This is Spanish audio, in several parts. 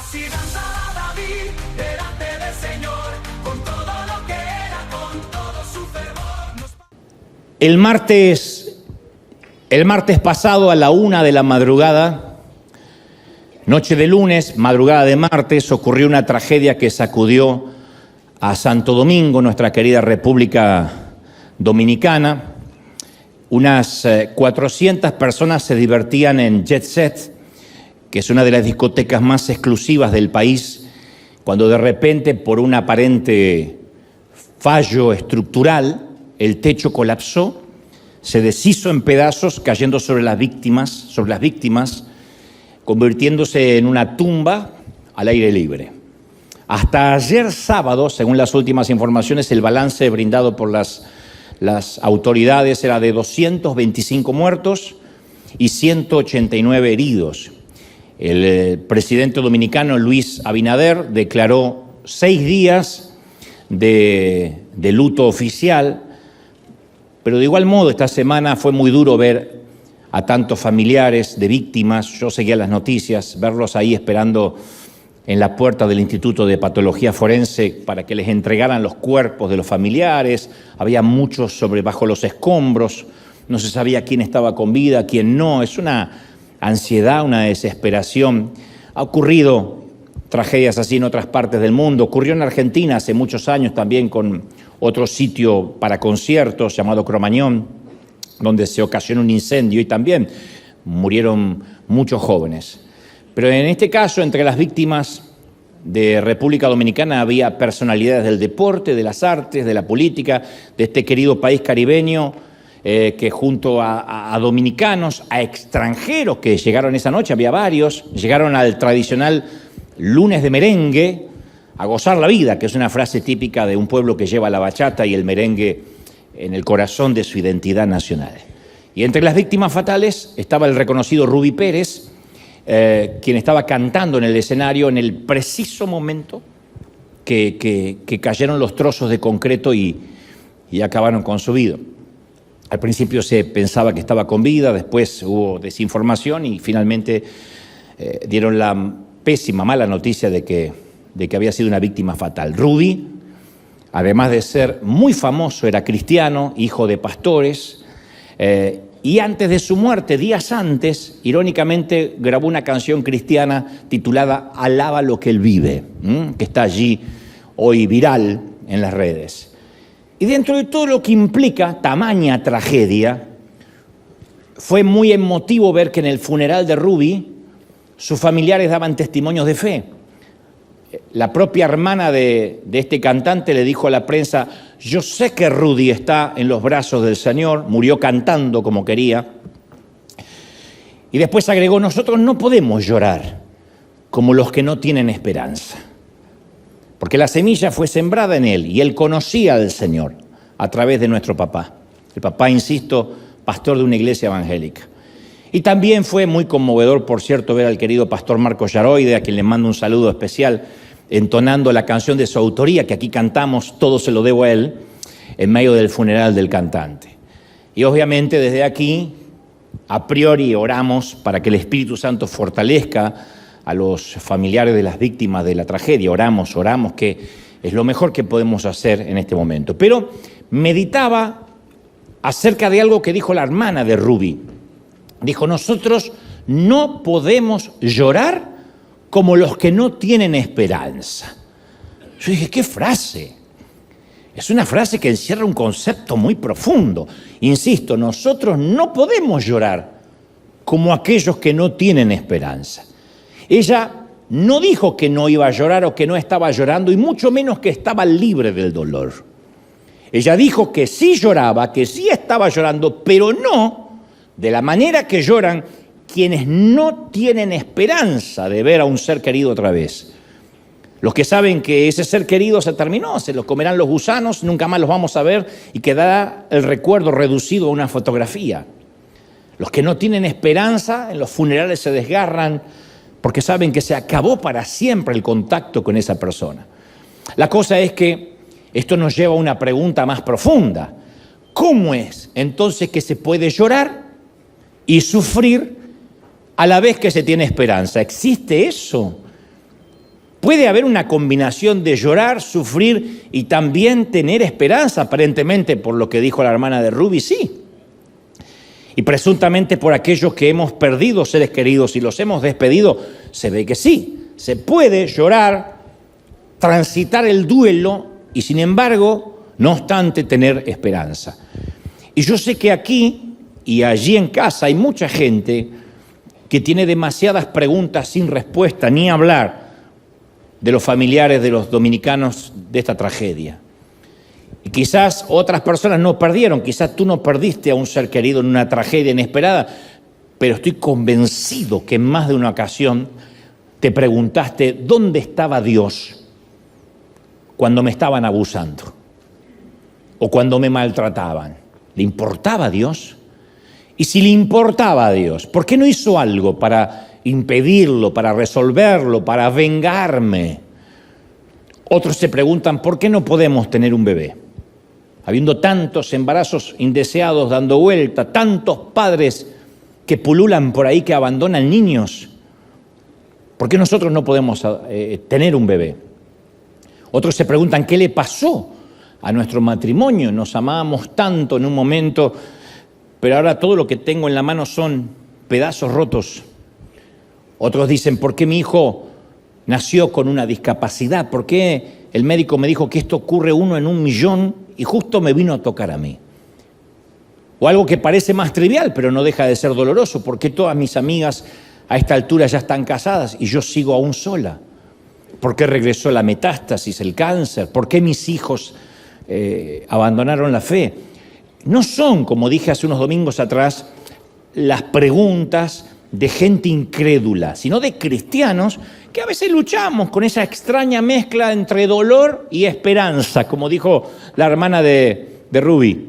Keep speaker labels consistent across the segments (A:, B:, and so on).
A: Así danzaba David delante del Señor, con todo lo que era, con todo su fervor.
B: El martes pasado a la 1 de la madrugada, noche de lunes, madrugada de martes, ocurrió una tragedia que sacudió a Santo Domingo, nuestra querida República Dominicana. Unas 400 personas se divertían en Jet Set, que es una de las discotecas más exclusivas del país, cuando de repente, por un aparente fallo estructural, el techo colapsó, se deshizo en pedazos, cayendo sobre las víctimas, convirtiéndose en una tumba al aire libre. Hasta ayer sábado, según las últimas informaciones, el balance brindado por las autoridades era de 225 muertos y 189 heridos. El presidente dominicano Luis Abinader declaró 6 días de luto oficial, pero de igual modo esta semana fue muy duro ver a tantos familiares de víctimas. Yo seguía las noticias, verlos ahí esperando en la puerta del Instituto de Patología Forense para que les entregaran los cuerpos de los familiares. Había muchos bajo los escombros, no se sabía quién estaba con vida, quién no. Es una ansiedad, una desesperación. Ha ocurrido tragedias así en otras partes del mundo. Ocurrió en Argentina hace muchos años también con otro sitio para conciertos llamado Cromañón, donde se ocasionó un incendio y también murieron muchos jóvenes. Pero en este caso, entre las víctimas de República Dominicana había personalidades del deporte, de las artes, de la política, de este querido país caribeño, que junto a dominicanos, a extranjeros que llegaron esa noche, había varios, llegaron al tradicional lunes de merengue, a gozar la vida, que es una frase típica de un pueblo que lleva la bachata y el merengue en el corazón de su identidad nacional. Y entre las víctimas fatales estaba el reconocido Rubí Pérez, quien estaba cantando en el escenario en el preciso momento que cayeron los trozos de concreto y acabaron con su vida. Al principio se pensaba que estaba con vida, después hubo desinformación y finalmente dieron la pésima, mala noticia de que había sido una víctima fatal. Rubí, además de ser muy famoso, era cristiano, hijo de pastores, y antes de su muerte, días antes, irónicamente grabó una canción cristiana titulada Alaba lo que él vive, que está allí hoy viral en las redes. Y dentro de todo lo que implica tamaña tragedia, fue muy emotivo ver que en el funeral de Rubí sus familiares daban testimonios de fe. La propia hermana de este cantante le dijo a la prensa: yo sé que Rudy está en los brazos del Señor, murió cantando como quería. Y después agregó: nosotros no podemos llorar como los que no tienen esperanza, porque la semilla fue sembrada en él y él conocía al Señor a través de nuestro papá. El papá, insisto, pastor de una iglesia evangélica. Y también fue muy conmovedor, por cierto, ver al querido pastor Marco Yaroide, a quien le mando un saludo especial, entonando la canción de su autoría, que aquí cantamos, todo se lo debo a él, en medio del funeral del cantante. Y obviamente desde aquí, a priori, oramos para que el Espíritu Santo fortalezca a los familiares de las víctimas de la tragedia. Oramos, que es lo mejor que podemos hacer en este momento. Pero meditaba acerca de algo que dijo la hermana de Rubí. Dijo: nosotros no podemos llorar como los que no tienen esperanza. Yo dije: ¿qué frase? Es una frase que encierra un concepto muy profundo. Insisto, nosotros no podemos llorar como aquellos que no tienen esperanza. Ella no dijo que no iba a llorar o que no estaba llorando, y mucho menos que estaba libre del dolor. Ella dijo que sí lloraba, que sí estaba llorando, pero no de la manera que lloran quienes no tienen esperanza de ver a un ser querido otra vez. Los que saben que ese ser querido se terminó, se los comerán los gusanos, nunca más los vamos a ver y quedará el recuerdo reducido a una fotografía. Los que no tienen esperanza en los funerales se desgarran porque saben que se acabó para siempre el contacto con esa persona. La cosa es que esto nos lleva a una pregunta más profunda. ¿Cómo es entonces que se puede llorar y sufrir a la vez que se tiene esperanza? ¿Existe eso? ¿Puede haber una combinación de llorar, sufrir y también tener esperanza, aparentemente, por lo que dijo la hermana de Ruby? Sí. Y presuntamente por aquellos que hemos perdido seres queridos y los hemos despedido, se ve que sí. Se puede llorar, transitar el duelo y, sin embargo, no obstante, tener esperanza. Y yo sé que aquí y allí en casa hay mucha gente que tiene demasiadas preguntas sin respuesta, ni hablar de los familiares de los dominicanos de esta tragedia. Y quizás otras personas no perdieron, quizás tú no perdiste a un ser querido en una tragedia inesperada, pero estoy convencido que en más de una ocasión te preguntaste, ¿dónde estaba Dios cuando me estaban abusando? O cuando me maltrataban. ¿Le importaba a Dios? Y si le importaba a Dios, ¿por qué no hizo algo para impedirlo, para resolverlo, para vengarme? Otros se preguntan, ¿por qué no podemos tener un bebé? Habiendo tantos embarazos indeseados dando vuelta, tantos padres que pululan por ahí, que abandonan niños, ¿por qué nosotros no podemos tener un bebé? Otros se preguntan, ¿qué le pasó a nuestro matrimonio? Nos amábamos tanto en un momento, pero ahora todo lo que tengo en la mano son pedazos rotos. Otros dicen, ¿por qué mi hijo nació con una discapacidad? ¿Por qué el médico me dijo que esto ocurre 1 en 1.000.000 y justo me vino a tocar a mí? O algo que parece más trivial, pero no deja de ser doloroso. ¿Por qué todas mis amigas a esta altura ya están casadas y yo sigo aún sola? ¿Por qué regresó la metástasis, el cáncer? ¿Por qué mis hijos abandonaron la fe? No son, como dije hace unos domingos atrás, las preguntas de gente incrédula, sino de cristianos que a veces luchamos con esa extraña mezcla entre dolor y esperanza, como dijo la hermana de Ruby.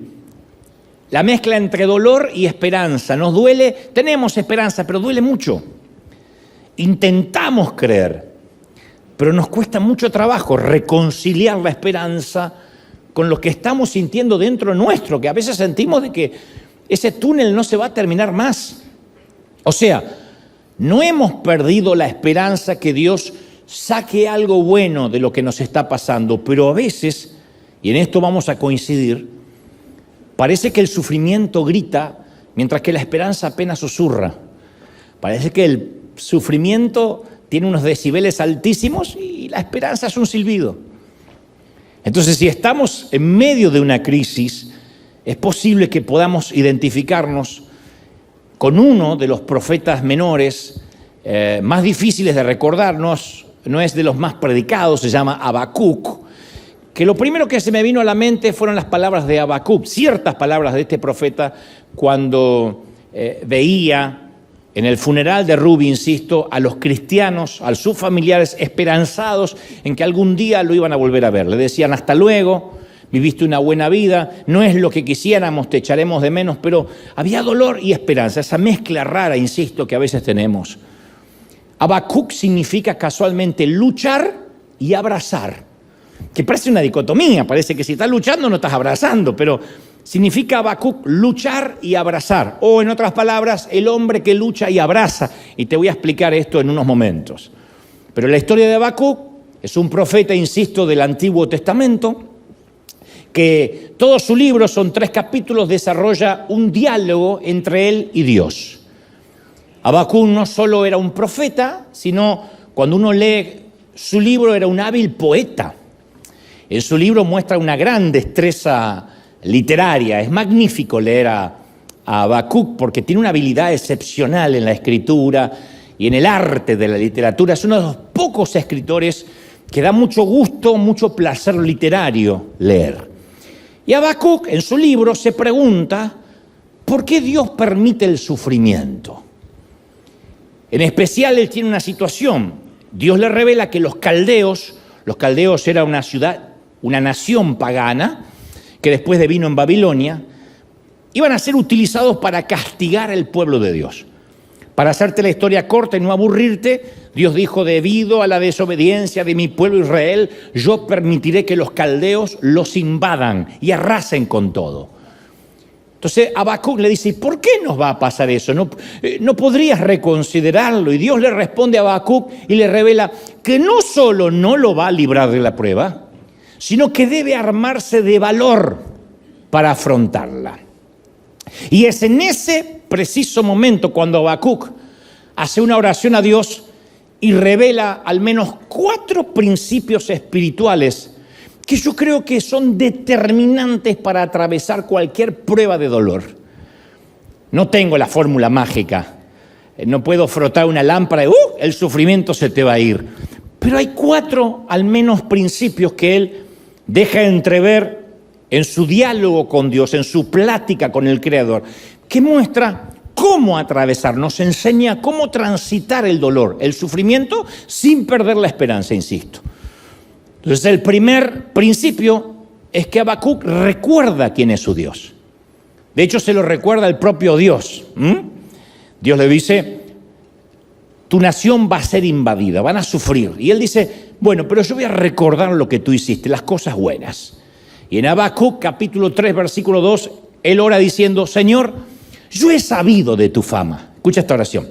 B: La mezcla entre dolor y esperanza. Nos duele, tenemos esperanza, pero duele mucho. Intentamos creer, pero nos cuesta mucho trabajo reconciliar la esperanza con lo que estamos sintiendo dentro nuestro, que a veces sentimos de que ese túnel no se va a terminar más. O sea, no hemos perdido la esperanza que Dios saque algo bueno de lo que nos está pasando, pero a veces, y en esto vamos a coincidir, parece que el sufrimiento grita mientras que la esperanza apenas susurra. Parece que el sufrimiento tiene unos decibeles altísimos y la esperanza es un silbido. Entonces, si estamos en medio de una crisis, es posible que podamos identificarnos con uno de los profetas menores más difíciles de recordarnos, no es de los más predicados, se llama Habacuc, que lo primero que se me vino a la mente fueron las palabras de Habacuc, ciertas palabras de este profeta cuando veía en el funeral de Ruby, insisto, a los cristianos, a sus familiares esperanzados en que algún día lo iban a volver a ver. Le decían, hasta luego, viviste una buena vida, no es lo que quisiéramos, te echaremos de menos, pero había dolor y esperanza, esa mezcla rara, insisto, que a veces tenemos. Habacuc significa casualmente luchar y abrazar, que parece una dicotomía, parece que si estás luchando no estás abrazando, pero significa Habacuc luchar y abrazar, o en otras palabras, el hombre que lucha y abraza, y te voy a explicar esto en unos momentos. Pero la historia de Habacuc es un profeta, insisto, del Antiguo Testamento, que todo su libro, son 3 capítulos, desarrolla un diálogo entre él y Dios. Habacuc no solo era un profeta, sino cuando uno lee su libro era un hábil poeta. En su libro muestra una gran destreza literaria. Es magnífico leer a Habacuc porque tiene una habilidad excepcional en la escritura y en el arte de la literatura. Es uno de los pocos escritores que da mucho gusto, mucho placer literario leer. Y Habacuc en su libro se pregunta, ¿por qué Dios permite el sufrimiento? En especial él tiene una situación. Dios le revela que los caldeos era una ciudad, una nación pagana, que después devino en Babilonia, iban a ser utilizados para castigar al pueblo de Dios. Para hacerte la historia corta y no aburrirte, Dios dijo, debido a la desobediencia de mi pueblo Israel, yo permitiré que los caldeos los invadan y arrasen con todo. Entonces Habacuc le dice, ¿por qué nos va a pasar eso? ¿No podrías reconsiderarlo? Y Dios le responde a Habacuc y le revela que no solo no lo va a librar de la prueba, sino que debe armarse de valor para afrontarla. Y es en ese preciso momento cuando Habacuc hace una oración a Dios y revela al menos 4 principios espirituales que yo creo que son determinantes para atravesar cualquier prueba de dolor. No tengo la fórmula mágica, no puedo frotar una lámpara y el sufrimiento se te va a ir. Pero hay 4 al menos principios que él deja entrever en su diálogo con Dios, en su plática con el Creador, que muestra cómo atravesar, nos enseña cómo transitar el dolor, el sufrimiento, sin perder la esperanza, insisto. Entonces el primer principio es que Habacuc recuerda quién es su Dios. De hecho se lo recuerda el propio Dios. Dios le dice, tu nación va a ser invadida, van a sufrir. Y él dice, bueno, pero yo voy a recordar lo que tú hiciste, las cosas buenas. Y en Habacuc capítulo 3 versículo 2, él ora diciendo, Señor, yo he sabido de tu fama. Escucha esta oración.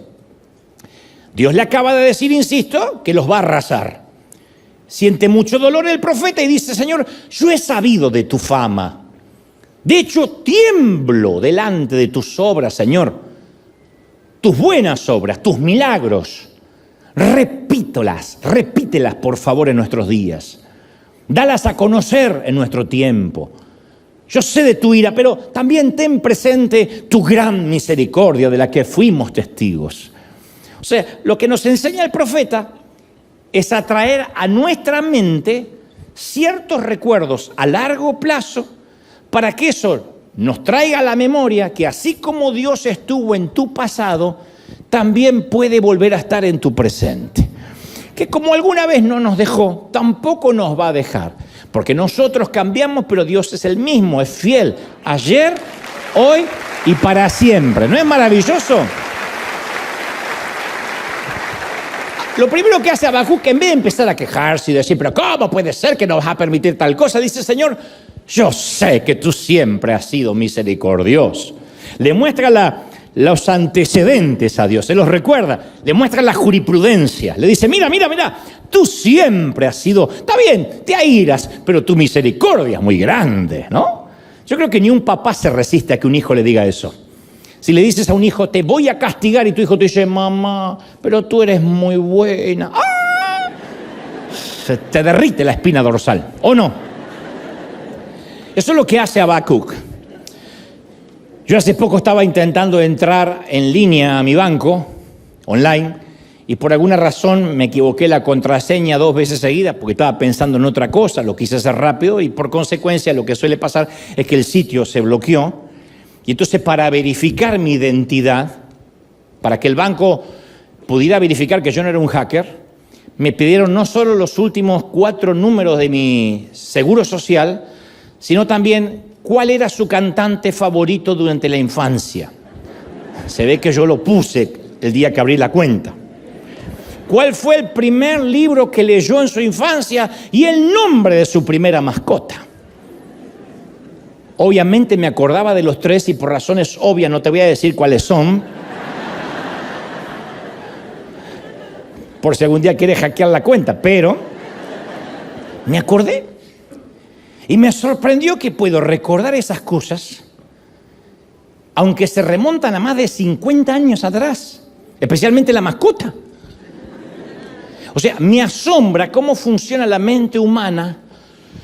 B: Dios le acaba de decir, insisto, que los va a arrasar. Siente mucho dolor el profeta y dice, Señor, yo he sabido de tu fama. De hecho, tiemblo delante de tus obras, Señor. Tus buenas obras, tus milagros. Repítelas, por favor, en nuestros días. Dalas a conocer en nuestro tiempo. Yo sé de tu ira, pero también ten presente tu gran misericordia de la que fuimos testigos. O sea, lo que nos enseña el profeta es atraer a nuestra mente ciertos recuerdos a largo plazo para que eso nos traiga a la memoria que así como Dios estuvo en tu pasado, también puede volver a estar en tu presente. Que como alguna vez no nos dejó, tampoco nos va a dejar. Porque nosotros cambiamos, pero Dios es el mismo, es fiel. Ayer, hoy y para siempre. ¿No es maravilloso? Lo primero que hace Habacuc, en vez de empezar a quejarse y decir, pero ¿cómo puede ser que nos vas a permitir tal cosa? Dice, Señor, yo sé que tú siempre has sido misericordioso. Le muestra los antecedentes a Dios, se los recuerda, le muestra la jurisprudencia. Le dice, mira, tú siempre has sido, está bien, te airas, pero tu misericordia es muy grande, ¿no? Yo creo que ni un papá se resiste a que un hijo le diga eso. Si le dices a un hijo, te voy a castigar, y tu hijo te dice, mamá, pero tú eres muy buena. ¡Ah! Se te derrite la espina dorsal, ¿o no? Eso es lo que hace Habacuc. Yo hace poco estaba intentando entrar en línea a mi banco, online, y por alguna razón me equivoqué la contraseña 2 veces seguidas porque estaba pensando en otra cosa, lo quise hacer rápido y por consecuencia lo que suele pasar es que el sitio se bloqueó. Y entonces para verificar mi identidad, para que el banco pudiera verificar que yo no era un hacker, me pidieron no solo los últimos 4 números de mi seguro social, sino también cuál era su cantante favorito durante la infancia. Se ve que yo lo puse el día que abrí la cuenta. ¿Cuál fue el primer libro que leyó en su infancia y el nombre de su primera mascota? Obviamente me acordaba de los 3 y por razones obvias no te voy a decir cuáles son. Por si algún día quieres hackear la cuenta, pero me acordé. Y me sorprendió que puedo recordar esas cosas, aunque se remontan a más de 50 años atrás, especialmente la mascota. O sea, me asombra cómo funciona la mente humana,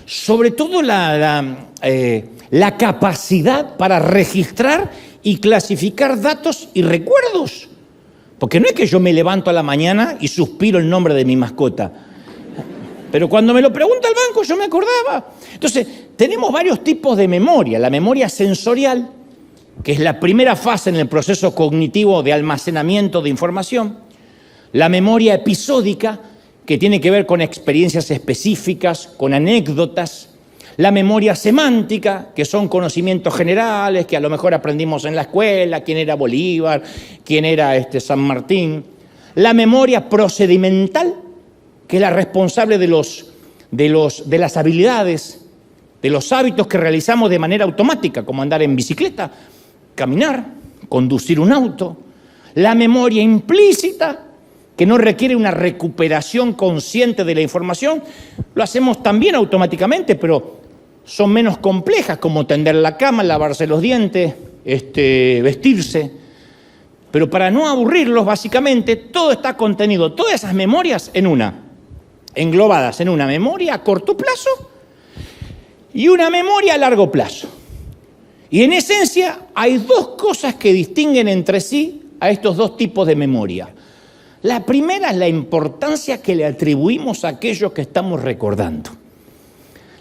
B: sobre todo la capacidad para registrar y clasificar datos y recuerdos. Porque no es que yo me levanto a la mañana y suspiro el nombre de mi mascota. Pero cuando me lo pregunta el banco, yo me acordaba. Entonces, tenemos varios tipos de memoria. La memoria sensorial, que es la primera fase en el proceso cognitivo de almacenamiento de información. La memoria episódica, que tiene que ver con experiencias específicas, con anécdotas. La memoria semántica, que son conocimientos generales, que a lo mejor aprendimos en la escuela, quién era Bolívar, quién era San Martín. La memoria procedimental, que es la responsable de las habilidades de los hábitos que realizamos de manera automática, como andar en bicicleta, caminar, conducir un auto. La memoria implícita, que no requiere una recuperación consciente de la información, lo hacemos también automáticamente, pero son menos complejas, como tender la cama, lavarse los dientes, vestirse. Pero para no aburrirlos, básicamente, todo está contenido, todas esas memorias englobadas en una memoria a corto plazo y una memoria a largo plazo. Y en esencia hay dos cosas que distinguen entre sí a estos dos tipos de memoria. La primera es la importancia que le atribuimos a aquello que estamos recordando.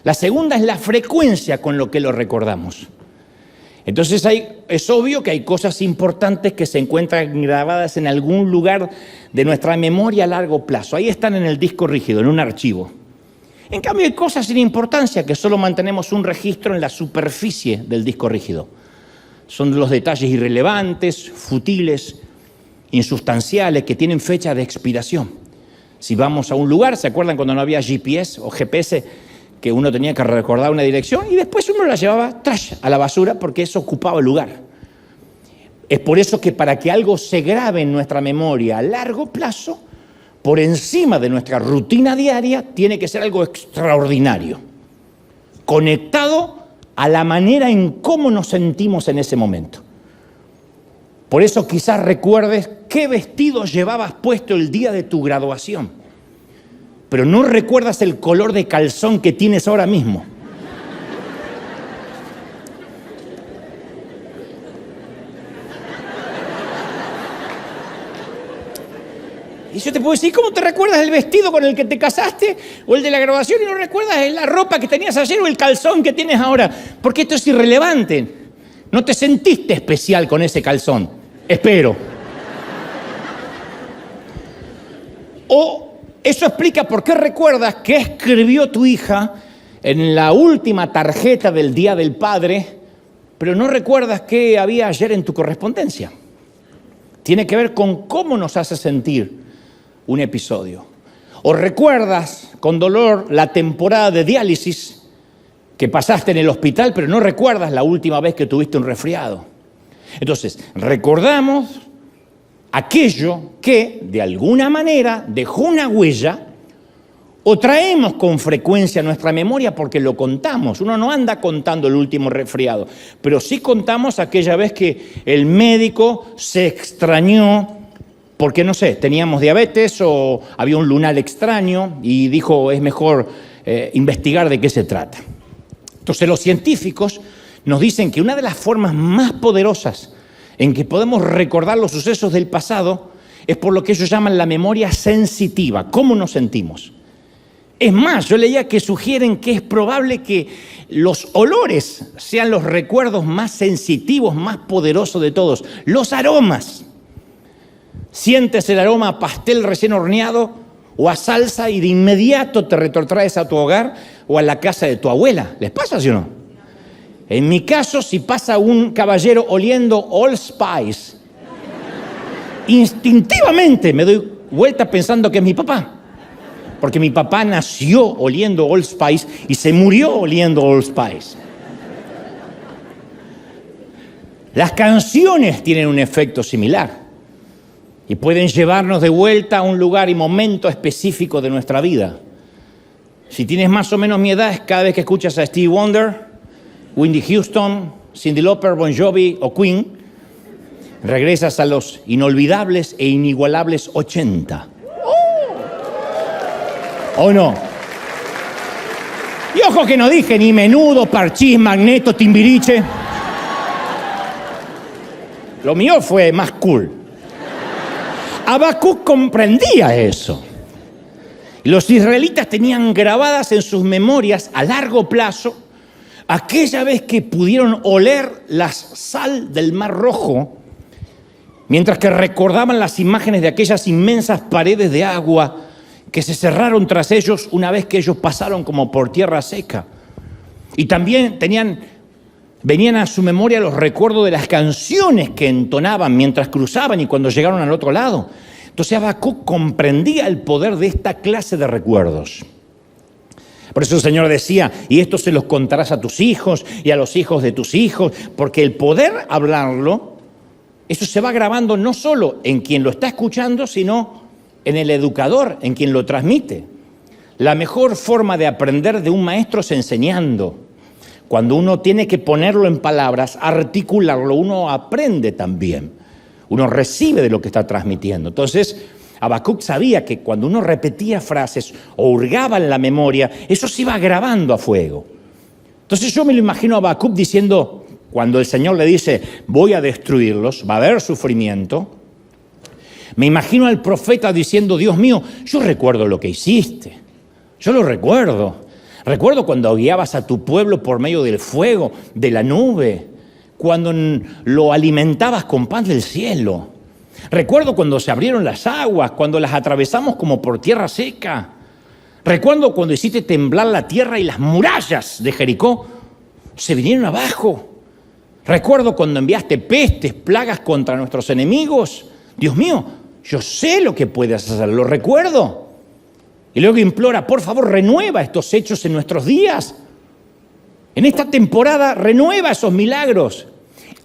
B: La segunda es la frecuencia con lo que lo recordamos. Entonces es obvio que hay cosas importantes que se encuentran grabadas en algún lugar de nuestra memoria a largo plazo. Ahí están en el disco rígido, en un archivo. En cambio, hay cosas sin importancia que solo mantenemos un registro en la superficie del disco rígido. Son los detalles irrelevantes, futiles, insustanciales, que tienen fecha de expiración. Si vamos a un lugar, ¿se acuerdan cuando no había GPS o GPS, que uno tenía que recordar una dirección y después uno la llevaba trash a la basura porque eso ocupaba el lugar? Es por eso que para que algo se grabe en nuestra memoria a largo plazo, por encima de nuestra rutina diaria, tiene que ser algo extraordinario, conectado a la manera en cómo nos sentimos en ese momento. Por eso quizás recuerdes qué vestido llevabas puesto el día de tu graduación, pero no recuerdas el color de calzón que tienes ahora mismo. Y yo te puedo decir, ¿cómo te recuerdas el vestido con el que te casaste o el de la graduación y no recuerdas la ropa que tenías ayer o el calzón que tienes ahora? Porque esto es irrelevante. No te sentiste especial con ese calzón, espero. O eso explica por qué recuerdas qué escribió tu hija en la última tarjeta del Día del Padre, pero no recuerdas qué había ayer en tu correspondencia. Tiene que ver con cómo nos hace sentir un episodio. O recuerdas con dolor la temporada de diálisis que pasaste en el hospital, pero no recuerdas la última vez que tuviste un resfriado. Entonces, recordamos aquello que de alguna manera dejó una huella o traemos con frecuencia a nuestra memoria porque lo contamos. Uno no anda contando el último resfriado, pero sí contamos aquella vez que el médico se extrañó porque, no sé, teníamos diabetes o había un lunar extraño y dijo, es mejor investigar de qué se trata. Entonces los científicos nos dicen que una de las formas más poderosas en que podemos recordar los sucesos del pasado es por lo que ellos llaman la memoria sensitiva, cómo nos sentimos. Es más, yo leía que sugieren que es probable que los olores sean los recuerdos más sensitivos, más poderosos de todos. Los aromas. Sientes el aroma a pastel recién horneado o a salsa y de inmediato te retrotraes a tu hogar o a la casa de tu abuela. ¿Les pasa, sí o no? En mi caso, si pasa un caballero oliendo Old Spice, instintivamente me doy vuelta pensando que es mi papá. Porque mi papá nació oliendo Old Spice y se murió oliendo Old Spice. Las canciones tienen un efecto similar y pueden llevarnos de vuelta a un lugar y momento específico de nuestra vida. Si tienes más o menos mi edad, cada vez que escuchas a Stevie Wonder, Whitney Houston, Cyndi Lauper, Bon Jovi o Queen, regresas a los inolvidables e inigualables 80. ¿O no? Y ojo que no dije ni Menudo, Parchís, Magneto, Timbiriche. Lo mío fue más cool. Habacuc comprendía eso. Los israelitas tenían grabadas en sus memorias a largo plazo aquella vez que pudieron oler la sal del Mar Rojo, mientras que recordaban las imágenes de aquellas inmensas paredes de agua que se cerraron tras ellos una vez que ellos pasaron como por tierra seca. Y también venían a su memoria los recuerdos de las canciones que entonaban mientras cruzaban y cuando llegaron al otro lado. Entonces Habacuc comprendía el poder de esta clase de recuerdos. Por eso el Señor decía, y esto se los contarás a tus hijos y a los hijos de tus hijos, porque el poder hablarlo, eso se va grabando no solo en quien lo está escuchando, sino en el educador, en quien lo transmite. La mejor forma de aprender de un maestro es enseñando. Cuando uno tiene que ponerlo en palabras, articularlo, uno aprende también. Uno recibe de lo que está transmitiendo. Entonces, Habacuc sabía que cuando uno repetía frases o hurgaba en la memoria, eso se iba grabando a fuego. Entonces yo me lo imagino a Habacuc diciendo, cuando el Señor le dice, voy a destruirlos, va a haber sufrimiento. Me imagino al profeta diciendo, Dios mío, yo recuerdo lo que hiciste. Yo lo recuerdo. Recuerdo cuando guiabas a tu pueblo por medio del fuego, de la nube, cuando lo alimentabas con pan del cielo. Recuerdo cuando se abrieron las aguas, cuando las atravesamos como por tierra seca. Recuerdo cuando hiciste temblar la tierra y las murallas de Jericó se vinieron abajo. Recuerdo cuando enviaste pestes, plagas contra nuestros enemigos. Dios mío, yo sé lo que puedes hacer, lo recuerdo. Y luego implora, por favor, renueva estos hechos en nuestros días. En esta temporada, renueva esos milagros.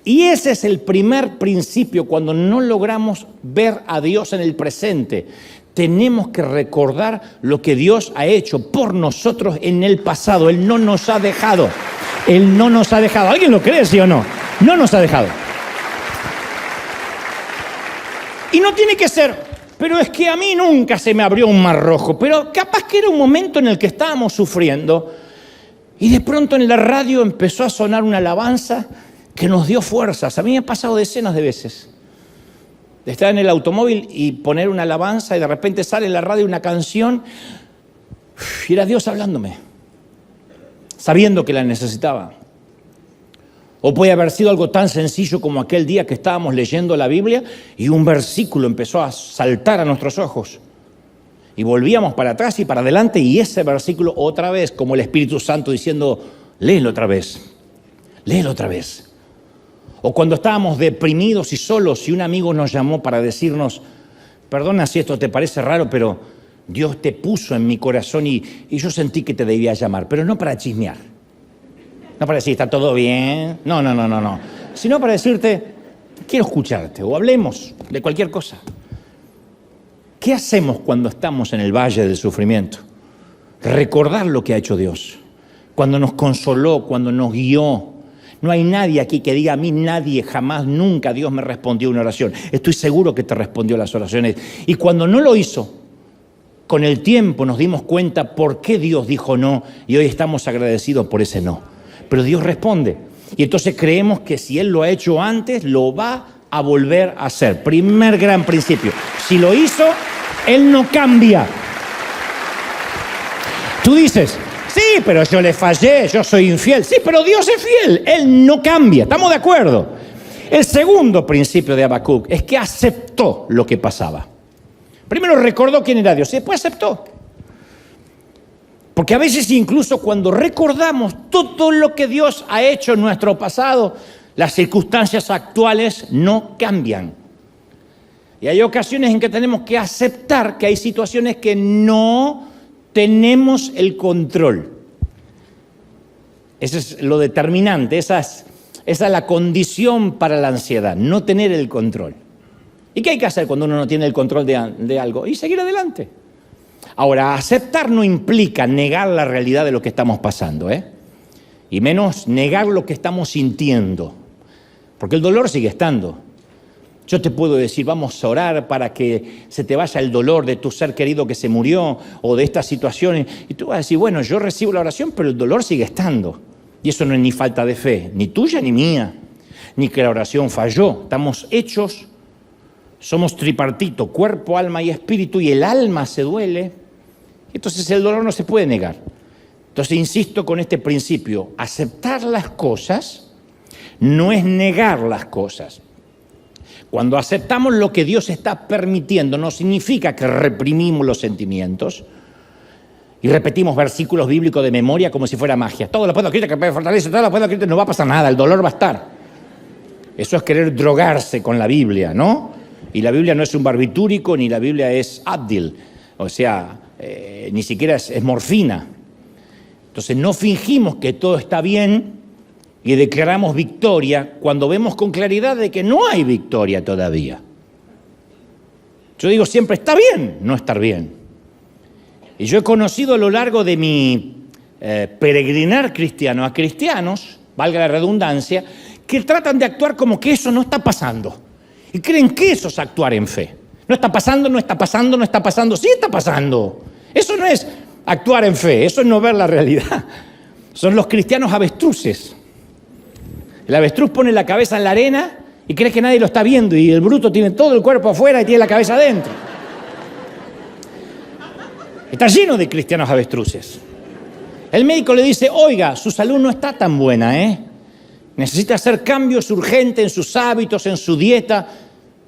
B: Y ese es el primer principio cuando no logramos ver a Dios en el presente. Tenemos que recordar lo que Dios ha hecho por nosotros en el pasado. Él no nos ha dejado. Él no nos ha dejado. ¿Alguien lo cree, sí o no? No nos ha dejado. Y no tiene que ser, pero es que a mí nunca se me abrió un mar rojo. Pero capaz que era un momento en el que estábamos sufriendo y de pronto en la radio empezó a sonar una alabanza que nos dio fuerzas. A mí me ha pasado decenas de veces de estar en el automóvil y poner una alabanza y de repente sale en la radio una canción y era Dios hablándome, sabiendo que la necesitaba. O puede haber sido algo tan sencillo como aquel día que estábamos leyendo la Biblia y un versículo empezó a saltar a nuestros ojos. Y volvíamos para atrás y para adelante y ese versículo otra vez, como el Espíritu Santo diciendo, léelo otra vez, léelo otra vez. O cuando estábamos deprimidos y solos y un amigo nos llamó para decirnos, perdona si esto te parece raro, pero Dios te puso en mi corazón y yo sentí que te debía llamar, pero no para chismear. No para decir, está todo bien, no. Sino para decirte, quiero escucharte o hablemos de cualquier cosa. ¿Qué hacemos cuando estamos en el valle del sufrimiento? Recordar lo que ha hecho Dios. Cuando nos consoló, cuando nos guió. No hay nadie aquí que diga, a mí nadie, jamás, nunca Dios me respondió una oración. Estoy seguro que te respondió las oraciones. Y cuando no lo hizo, con el tiempo nos dimos cuenta por qué Dios dijo no y hoy estamos agradecidos por ese no. Pero Dios responde. Y entonces creemos que si Él lo ha hecho antes, lo va a volver a hacer. Primer gran principio. Si lo hizo, Él no cambia. Tú dices, sí, pero yo le fallé, yo soy infiel. Sí, pero Dios es fiel, Él no cambia. ¿Estamos de acuerdo? El segundo principio de Habacuc es que aceptó lo que pasaba. Primero recordó quién era Dios y después aceptó. Porque a veces incluso cuando recordamos todo lo que Dios ha hecho en nuestro pasado, las circunstancias actuales no cambian. Y hay ocasiones en que tenemos que aceptar que hay situaciones que no tenemos el control. Eso es lo determinante, esa es la condición para la ansiedad, no tener el control. ¿Y qué hay que hacer cuando uno no tiene el control de algo? Y seguir adelante. Ahora, aceptar no implica negar la realidad de lo que estamos pasando, y menos negar lo que estamos sintiendo, porque el dolor sigue estando. Yo te puedo decir, vamos a orar para que se te vaya el dolor de tu ser querido que se murió o de estas situaciones. Y tú vas a decir, bueno, yo recibo la oración, pero el dolor sigue estando. Y eso no es ni falta de fe, ni tuya ni mía, ni que la oración falló. Estamos hechos, somos tripartito, cuerpo, alma y espíritu, y el alma se duele. Entonces el dolor no se puede negar. Entonces insisto con este principio, aceptar las cosas no es negar las cosas. Cuando aceptamos lo que Dios está permitiendo, no significa que reprimimos los sentimientos y repetimos versículos bíblicos de memoria como si fuera magia. Todo lo puedo escribir, que me fortalece, todo lo puedo escribir, no va a pasar nada, el dolor va a estar. Eso es querer drogarse con la Biblia, ¿no? Y la Biblia no es un barbitúrico, ni la Biblia es Advil, o sea, ni siquiera es morfina. Entonces no fingimos que todo está bien y declaramos victoria cuando vemos con claridad de que no hay victoria todavía. Yo digo siempre, está bien no estar bien. Y yo he conocido a lo largo de mi peregrinar cristiano a cristianos, valga la redundancia, que tratan de actuar como que eso no está pasando. Y creen que eso es actuar en fe. No está pasando, no está pasando, no está pasando. Sí está pasando. Eso no es actuar en fe, eso es no ver la realidad. Son los cristianos avestruces. El avestruz pone la cabeza en la arena y cree que nadie lo está viendo, y el bruto tiene todo el cuerpo afuera y tiene la cabeza adentro. Está lleno de cristianos avestruces. El médico le dice, oiga, su salud no está tan buena, necesita hacer cambios urgentes en sus hábitos, en su dieta.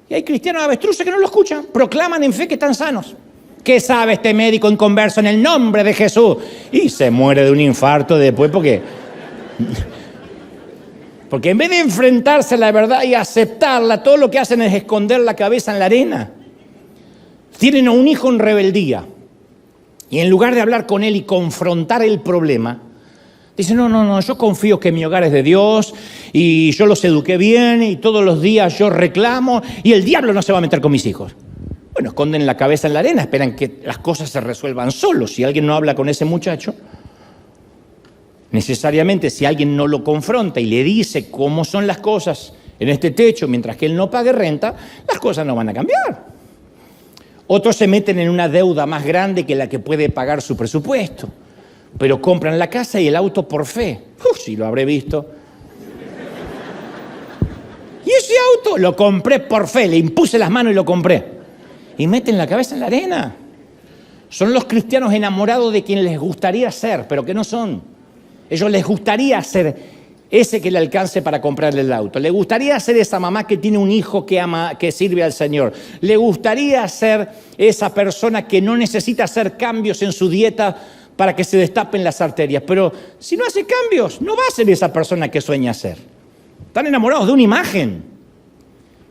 B: Y hay cristianos avestruces que no lo escuchan, proclaman en fe que están sanos. ¿Qué sabe este médico inconverso en el nombre de Jesús? Y se muere de un infarto después porque en vez de enfrentarse a la verdad y aceptarla, todo lo que hacen es esconder la cabeza en la arena. Tienen a un hijo en rebeldía y en lugar de hablar con él y confrontar el problema, dicen, no, yo confío que mi hogar es de Dios y yo los eduqué bien y todos los días yo reclamo y el diablo no se va a meter con mis hijos. Bueno, esconden la cabeza en la arena, esperan que las cosas se resuelvan solos. Si alguien no habla con ese muchacho, necesariamente si alguien no lo confronta y le dice cómo son las cosas en este techo mientras que él no pague renta, las cosas no van a cambiar. Otros se meten en una deuda más grande que la que puede pagar su presupuesto, pero compran la casa y el auto por fe. Sí, lo habré visto. Y ese auto lo compré por fe, le impuse las manos y lo compré. Y meten la cabeza en la arena. Son los cristianos enamorados de quien les gustaría ser, pero que no son. Ellos les gustaría ser ese que le alcance para comprarle el auto. Le gustaría ser esa mamá que tiene un hijo que ama, que sirve al Señor. Le gustaría ser esa persona que no necesita hacer cambios en su dieta para que se destapen las arterias. Pero si no hace cambios, no va a ser esa persona que sueña ser. Están enamorados de una imagen.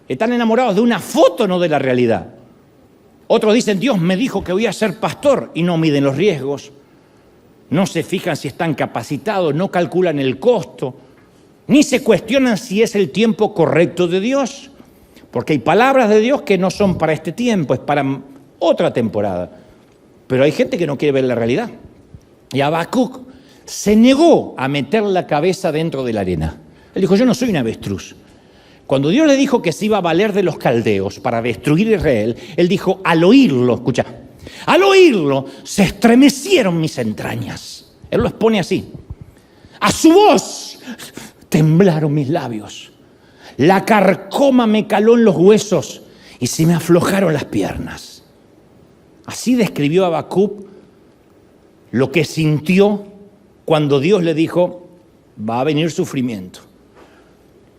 B: Están enamorados de una foto, no de la realidad. Otros dicen, Dios me dijo que voy a ser pastor, y no miden los riesgos. No se fijan si están capacitados, no calculan el costo, ni se cuestionan si es el tiempo correcto de Dios, porque hay palabras de Dios que no son para este tiempo, es para otra temporada. Pero hay gente que no quiere ver la realidad. Y Habacuc se negó a meter la cabeza dentro de la arena. Él dijo, yo no soy un avestruz. Cuando Dios le dijo que se iba a valer de los caldeos para destruir a Israel, él dijo, al oírlo, escucha, al oírlo se estremecieron mis entrañas. Él lo expone así. A su voz temblaron mis labios. La carcoma me caló en los huesos y se me aflojaron las piernas. Así describió Habacuc lo que sintió cuando Dios le dijo, va a venir sufrimiento.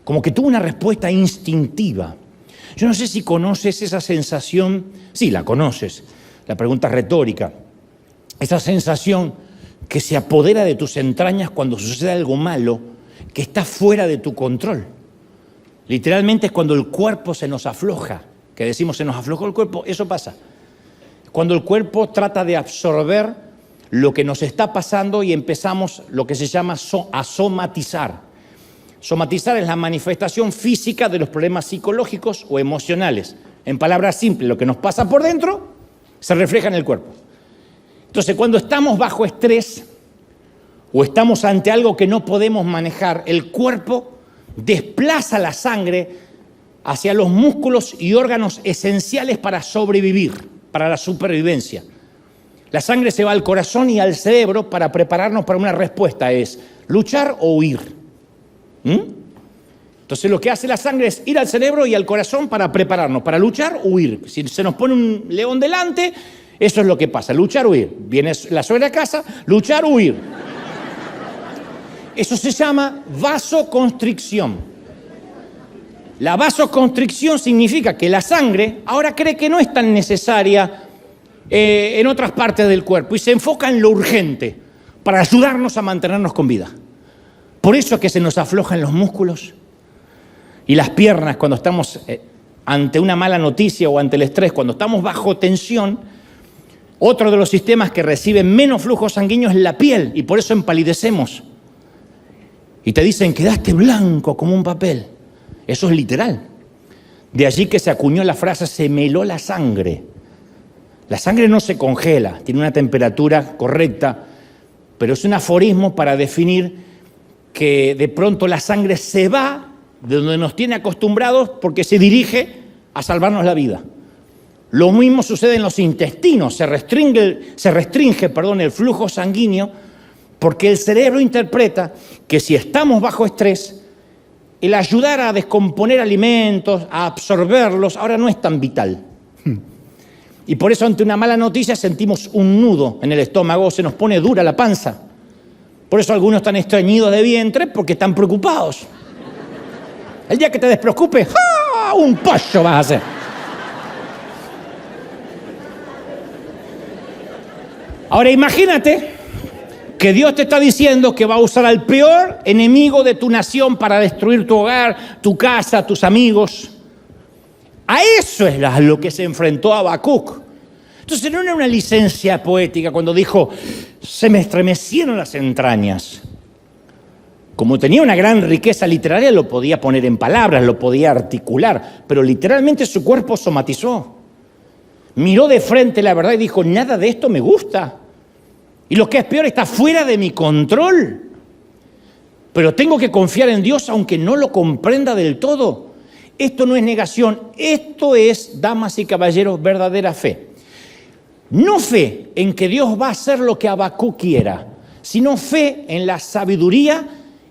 B: Como que tuvo una respuesta instintiva. Yo no sé si conoces esa sensación. Sí, la conoces. La pregunta es retórica. Esa sensación que se apodera de tus entrañas cuando sucede algo malo que está fuera de tu control. Literalmente es cuando el cuerpo se nos afloja, que decimos se nos aflojó el cuerpo, eso pasa. Cuando el cuerpo trata de absorber lo que nos está pasando y empezamos lo que se llama a somatizar. Somatizar es la manifestación física de los problemas psicológicos o emocionales. En palabras simples, lo que nos pasa por dentro se refleja en el cuerpo. Entonces, cuando estamos bajo estrés o estamos ante algo que no podemos manejar, el cuerpo desplaza la sangre hacia los músculos y órganos esenciales para sobrevivir, para la supervivencia. La sangre se va al corazón y al cerebro para prepararnos para una respuesta, es luchar o huir. Entonces lo que hace la sangre es ir al cerebro y al corazón para prepararnos, para luchar o huir. Si se nos pone un león delante, eso es lo que pasa, luchar o huir. Viene la suegra a casa, luchar o huir. Eso se llama vasoconstricción. La vasoconstricción significa que la sangre ahora cree que no es tan necesaria en otras partes del cuerpo y se enfoca en lo urgente para ayudarnos a mantenernos con vida. Por eso es que se nos aflojan los músculos y las piernas cuando estamos ante una mala noticia o ante el estrés, cuando estamos bajo tensión, Otro de los sistemas que recibe menos flujo sanguíneo es la piel, y por eso empalidecemos. Y te dicen, quedaste blanco como un papel. Eso es literal. De allí que se acuñó la frase, se me heló la sangre. La sangre no se congela, tiene una temperatura correcta, pero es un aforismo para definir que de pronto la sangre se va de donde nos tiene acostumbrados porque se dirige a salvarnos la vida. Lo mismo sucede en los intestinos, se restringe el flujo sanguíneo porque el cerebro interpreta que si estamos bajo estrés, el ayudar a descomponer alimentos, a absorberlos, ahora no es tan vital. Y por eso ante una mala noticia sentimos un nudo en el estómago, se nos pone dura la panza. Por eso algunos están estreñidos de vientre porque están preocupados. El día que te despreocupes, ¡ah! Un pollo vas a hacer. Ahora imagínate que Dios te está diciendo que va a usar al peor enemigo de tu nación para destruir tu hogar, tu casa, tus amigos. A eso es a lo que se enfrentó Habacuc. Entonces no era una licencia poética cuando dijo, se me estremecieron las entrañas. Como tenía una gran riqueza literaria, lo podía poner en palabras, lo podía articular, pero literalmente su cuerpo somatizó. Miró de frente la verdad y dijo, nada de esto me gusta. Y lo que es peor, está fuera de mi control. Pero tengo que confiar en Dios aunque no lo comprenda del todo. Esto no es negación, esto es, damas y caballeros, verdadera fe. No fe en que Dios va a hacer lo que Habacuc quiera, sino fe en la sabiduría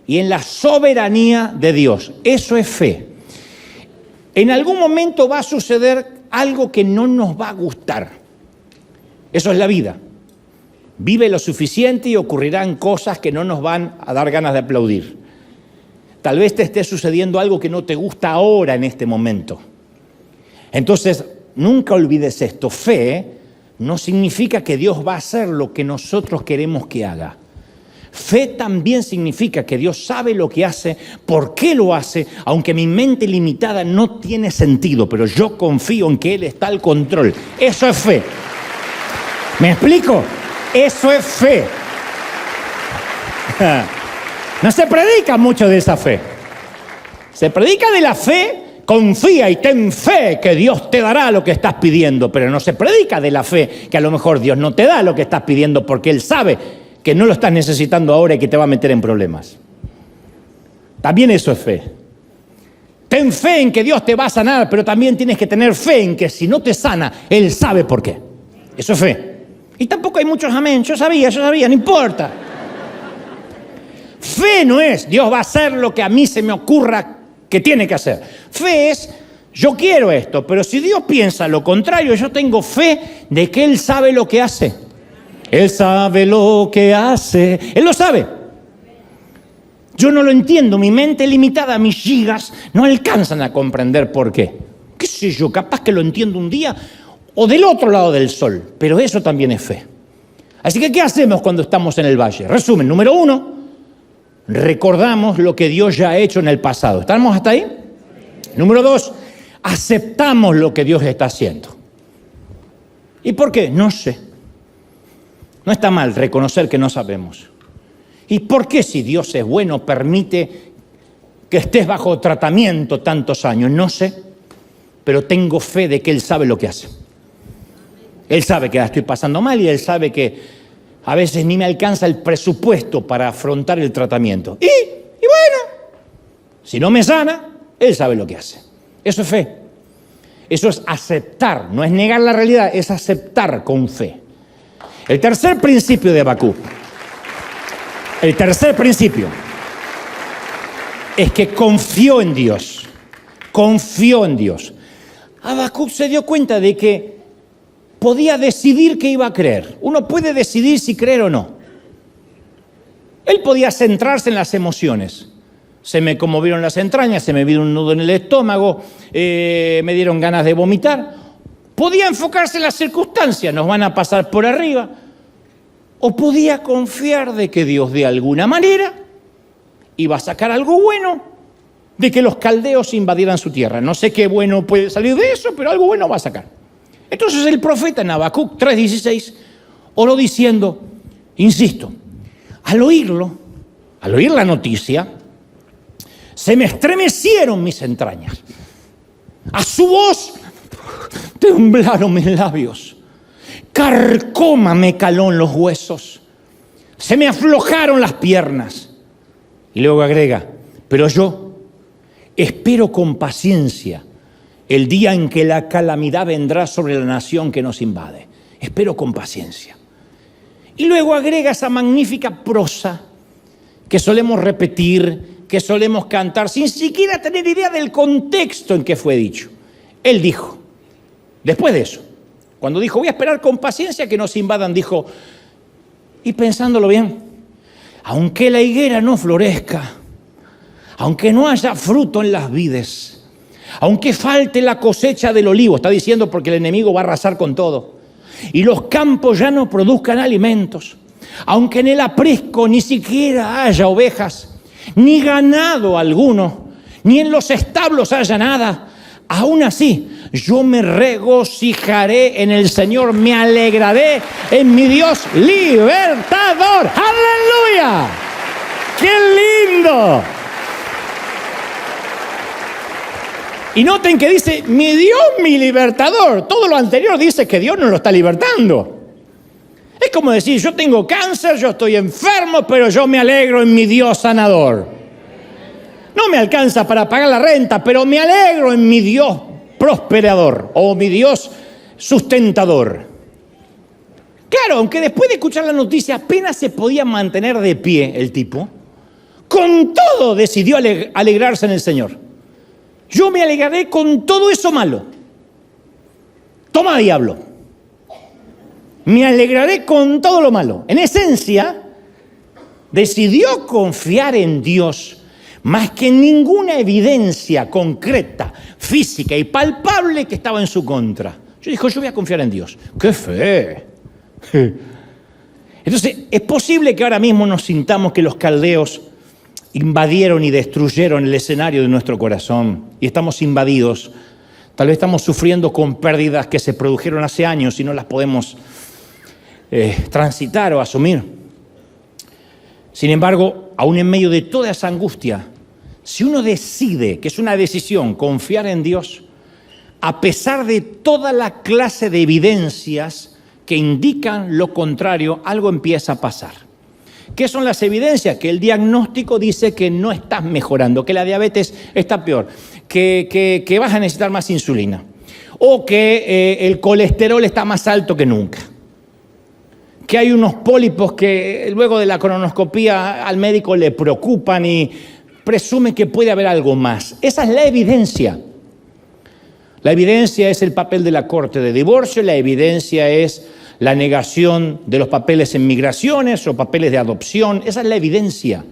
B: y en la soberanía de Dios. Eso es fe. En algún momento va a suceder algo que no nos va a gustar. Eso es la vida. Vive lo suficiente y ocurrirán cosas que no nos van a dar ganas de aplaudir. Tal vez te esté sucediendo algo que no te gusta ahora en este momento. Entonces, nunca olvides esto. Fe no significa que Dios va a hacer lo que nosotros queremos que haga. Fe también significa que Dios sabe lo que hace, por qué lo hace, aunque mi mente limitada no tiene sentido, pero yo confío en que Él está al control. Eso es fe. ¿Me explico? Eso es fe. No se predica mucho de esa fe. Se predica de la fe, confía y ten fe que Dios te dará lo que estás pidiendo, pero no se predica de la fe que a lo mejor Dios no te da lo que estás pidiendo porque Él sabe que no lo estás necesitando ahora y que te va a meter en problemas. También eso es fe. Ten fe en que Dios te va a sanar, pero también tienes que tener fe en que si no te sana, Él sabe por qué. Eso es fe. Y tampoco hay muchos amén. Yo sabía, no importa. Fe no es, Dios va a hacer lo que a mí se me ocurra que tiene que hacer. Fe es, yo quiero esto, pero si Dios piensa lo contrario, yo tengo fe de que Él sabe lo que hace. Él sabe lo que hace. Él lo sabe. Yo no lo entiendo. Mi mente limitada, mis gigas, no alcanzan a comprender por qué. ¿Qué sé yo? Capaz que lo entiendo un día o del otro lado del sol. Pero eso también es fe. Así que, ¿qué hacemos cuando estamos en el valle? Resumen, número 1, recordamos lo que Dios ya ha hecho en el pasado. ¿Estamos hasta ahí? Número 2, aceptamos lo que Dios está haciendo. ¿Y por qué? No sé. No está mal reconocer que no sabemos. ¿Y por qué si Dios es bueno permite que estés bajo tratamiento tantos años? No sé, pero tengo fe de que Él sabe lo que hace. Él sabe que la estoy pasando mal y Él sabe que a veces ni me alcanza el presupuesto para afrontar el tratamiento. Y bueno, si no me sana, Él sabe lo que hace. Eso es fe. Eso es aceptar, no es negar la realidad, es aceptar con fe. El tercer principio de Habacuc, el tercer principio es que confió en Dios. Confió en Dios. Habacuc se dio cuenta de que podía decidir qué iba a creer. Uno puede decidir si creer o no. Él podía centrarse en las emociones. Se me conmovieron las entrañas, se me vino un nudo en el estómago, me dieron ganas de vomitar. Podía enfocarse en las circunstancias, nos van a pasar por arriba. O podía confiar de que Dios de alguna manera iba a sacar algo bueno de que los caldeos invadieran su tierra. No sé qué bueno puede salir de eso, pero algo bueno va a sacar. Entonces el profeta en Habacuc 3:16 Oró diciendo, insisto, al oír la noticia, se me estremecieron mis entrañas. A su voz temblaron mis labios. Carcoma me caló en los huesos. Se me aflojaron las piernas. Y luego agrega, pero yo espero con paciencia el día en que la calamidad vendrá sobre la nación que nos invade. Espero con paciencia. Y luego agrega esa magnífica prosa que solemos repetir, que solemos cantar, sin siquiera tener idea del contexto en que fue dicho. Él dijo, después de eso, cuando dijo, voy a esperar con paciencia que nos invadan, dijo, y pensándolo bien, aunque la higuera no florezca, aunque no haya fruto en las vides, aunque falte la cosecha del olivo, está diciendo porque el enemigo va a arrasar con todo, y los campos ya no produzcan alimentos, aunque en el aprisco ni siquiera haya ovejas, ni ganado alguno, ni en los establos haya nada, aún así yo me regocijaré en el Señor, me alegraré en mi Dios libertador. ¡Aleluya! ¡Qué lindo! Y noten que dice, mi Dios, mi libertador. Todo lo anterior dice que Dios nos lo está libertando. Es como decir, yo tengo cáncer, yo estoy enfermo, pero yo me alegro en mi Dios sanador. No me alcanza para pagar la renta, pero me alegro en mi Dios prosperador o mi Dios sustentador. Claro, aunque después de escuchar la noticia apenas se podía mantener de pie el tipo, con todo decidió alegrarse en el Señor. Yo me alegraré con todo eso malo. Toma, diablo. Me alegraré con todo lo malo. En esencia, decidió confiar en Dios más que en ninguna evidencia concreta, física y palpable que estaba en su contra. Yo dijo, yo voy a confiar en Dios. ¡Qué fe! Entonces, es posible que ahora mismo nos sintamos que los caldeos invadieron y destruyeron el escenario de nuestro corazón y estamos invadidos. Tal vez estamos sufriendo con pérdidas que se produjeron hace años y no las podemos transitar o asumir. Sin embargo, aún en medio de toda esa angustia, si uno decide, que es una decisión, confiar en Dios, a pesar de toda la clase de evidencias que indican lo contrario, algo empieza a pasar. ¿Qué son las evidencias? Que el diagnóstico dice que no estás mejorando, que la diabetes está peor, que vas a necesitar más insulina, o que el colesterol está más alto que nunca, que hay unos pólipos que luego de la colonoscopía al médico le preocupan y presume que puede haber algo más. Esa es la evidencia. La evidencia es el papel de la corte de divorcio, la evidencia es la negación de los papeles en migraciones o papeles de adopción. Esa es la evidencia.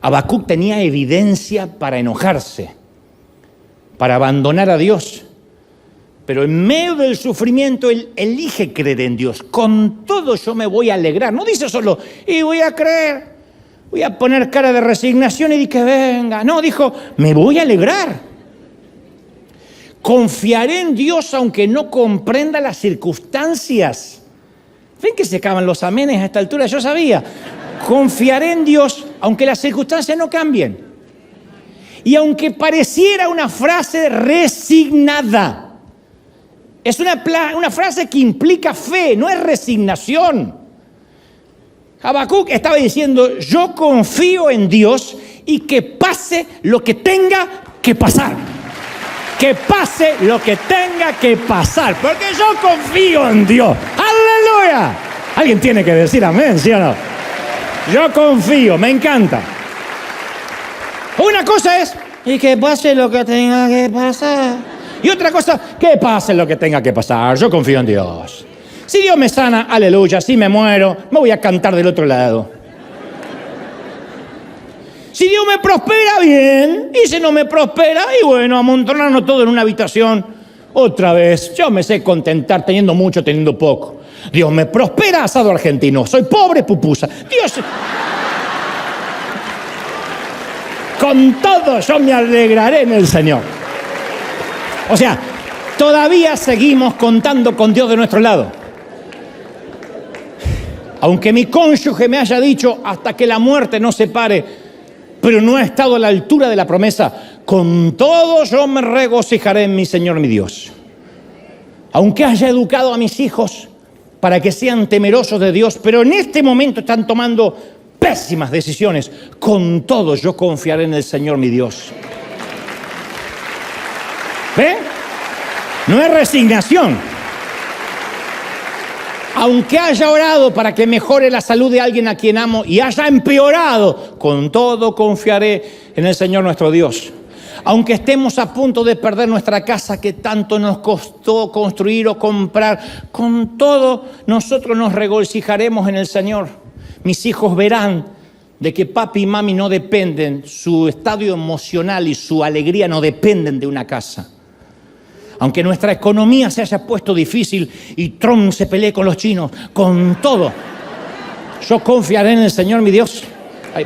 B: Habacuc tenía evidencia para enojarse, para abandonar a Dios. Pero en medio del sufrimiento, él elige creer en Dios. Con todo yo me voy a alegrar. No dice solo, y voy a creer, voy a poner cara de resignación y que venga. No, dijo, me voy a alegrar. Confiaré en Dios aunque no comprenda las circunstancias. ¿Ven que se acaban los amenes a esta altura? Yo sabía. Confiaré en Dios aunque las circunstancias no cambien. Y aunque pareciera una frase resignada, es una frase que implica fe, no es resignación. Habacuc estaba diciendo, yo confío en Dios y que pase lo que tenga que pasar. Que pase lo que tenga que pasar, porque yo confío en Dios. ¡Aleluya! Alguien tiene que decir amén, ¿sí o no? Yo confío, me encanta. Una cosa es, y que pase lo que tenga que pasar. Y otra cosa, que pase lo que tenga que pasar. Yo confío en Dios. Si Dios me sana, aleluya. Si me muero, me voy a cantar del otro lado. Si Dios me prospera, bien. Y si no me prospera, y bueno, amontonarnos todo en una habitación. Otra vez, yo me sé contentar teniendo mucho, teniendo poco. Dios me prospera, asado argentino. Soy pobre, pupusa. Dios... Con todo yo me alegraré en el Señor. O sea, todavía seguimos contando con Dios de nuestro lado. Aunque mi cónyuge me haya dicho hasta que la muerte nos separe, pero no ha estado a la altura de la promesa, con todo yo me regocijaré en mi Señor mi Dios. Aunque haya educado a mis hijos para que sean temerosos de Dios, pero en este momento están tomando pésimas decisiones, con todo yo confiaré en el Señor mi Dios. ¿Ven? No es resignación. Aunque haya orado para que mejore la salud de alguien a quien amo y haya empeorado, con todo confiaré en el Señor nuestro Dios. Aunque estemos a punto de perder nuestra casa que tanto nos costó construir o comprar, con todo nosotros nos regocijaremos en el Señor. Mis hijos verán de que papi y mami no dependen, su estado emocional y su alegría no dependen de una casa. Aunque nuestra economía se haya puesto difícil y Trump se pelee con los chinos, con todo, yo confiaré en el Señor mi Dios.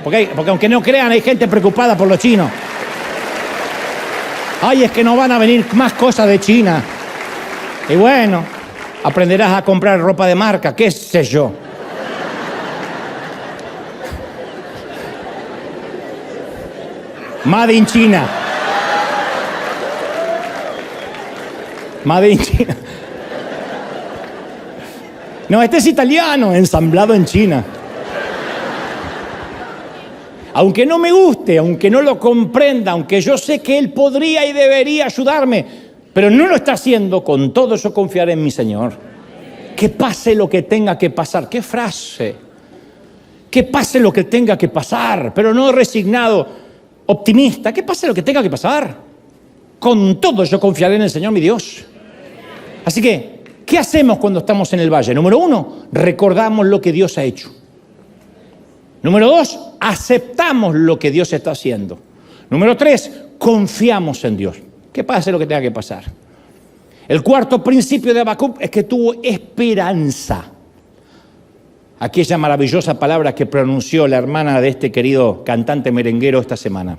B: Porque aunque no crean, hay gente preocupada por los chinos. Ay, es que no van a venir más cosas de China. Y bueno, aprenderás a comprar ropa de marca, qué sé yo. Made in China. Made in China. No, este es italiano, ensamblado en China. Aunque no me guste, aunque no lo comprenda, aunque yo sé que él podría y debería ayudarme, pero no lo está haciendo, con todo yo confiaré en mi Señor. Que pase lo que tenga que pasar. ¡Qué frase! Que pase lo que tenga que pasar, pero no resignado, optimista. Que pase lo que tenga que pasar. Con todo yo confiaré en el Señor mi Dios. Así que, ¿qué hacemos cuando estamos en el valle? Número 1, recordamos lo que Dios ha hecho. Número 2, aceptamos lo que Dios está haciendo. Número 3, confiamos en Dios. Que pase lo que tenga que pasar. El cuarto principio de Habacuc es que tuvo esperanza. Aquella maravillosa palabra que pronunció la hermana de este querido cantante merenguero esta semana.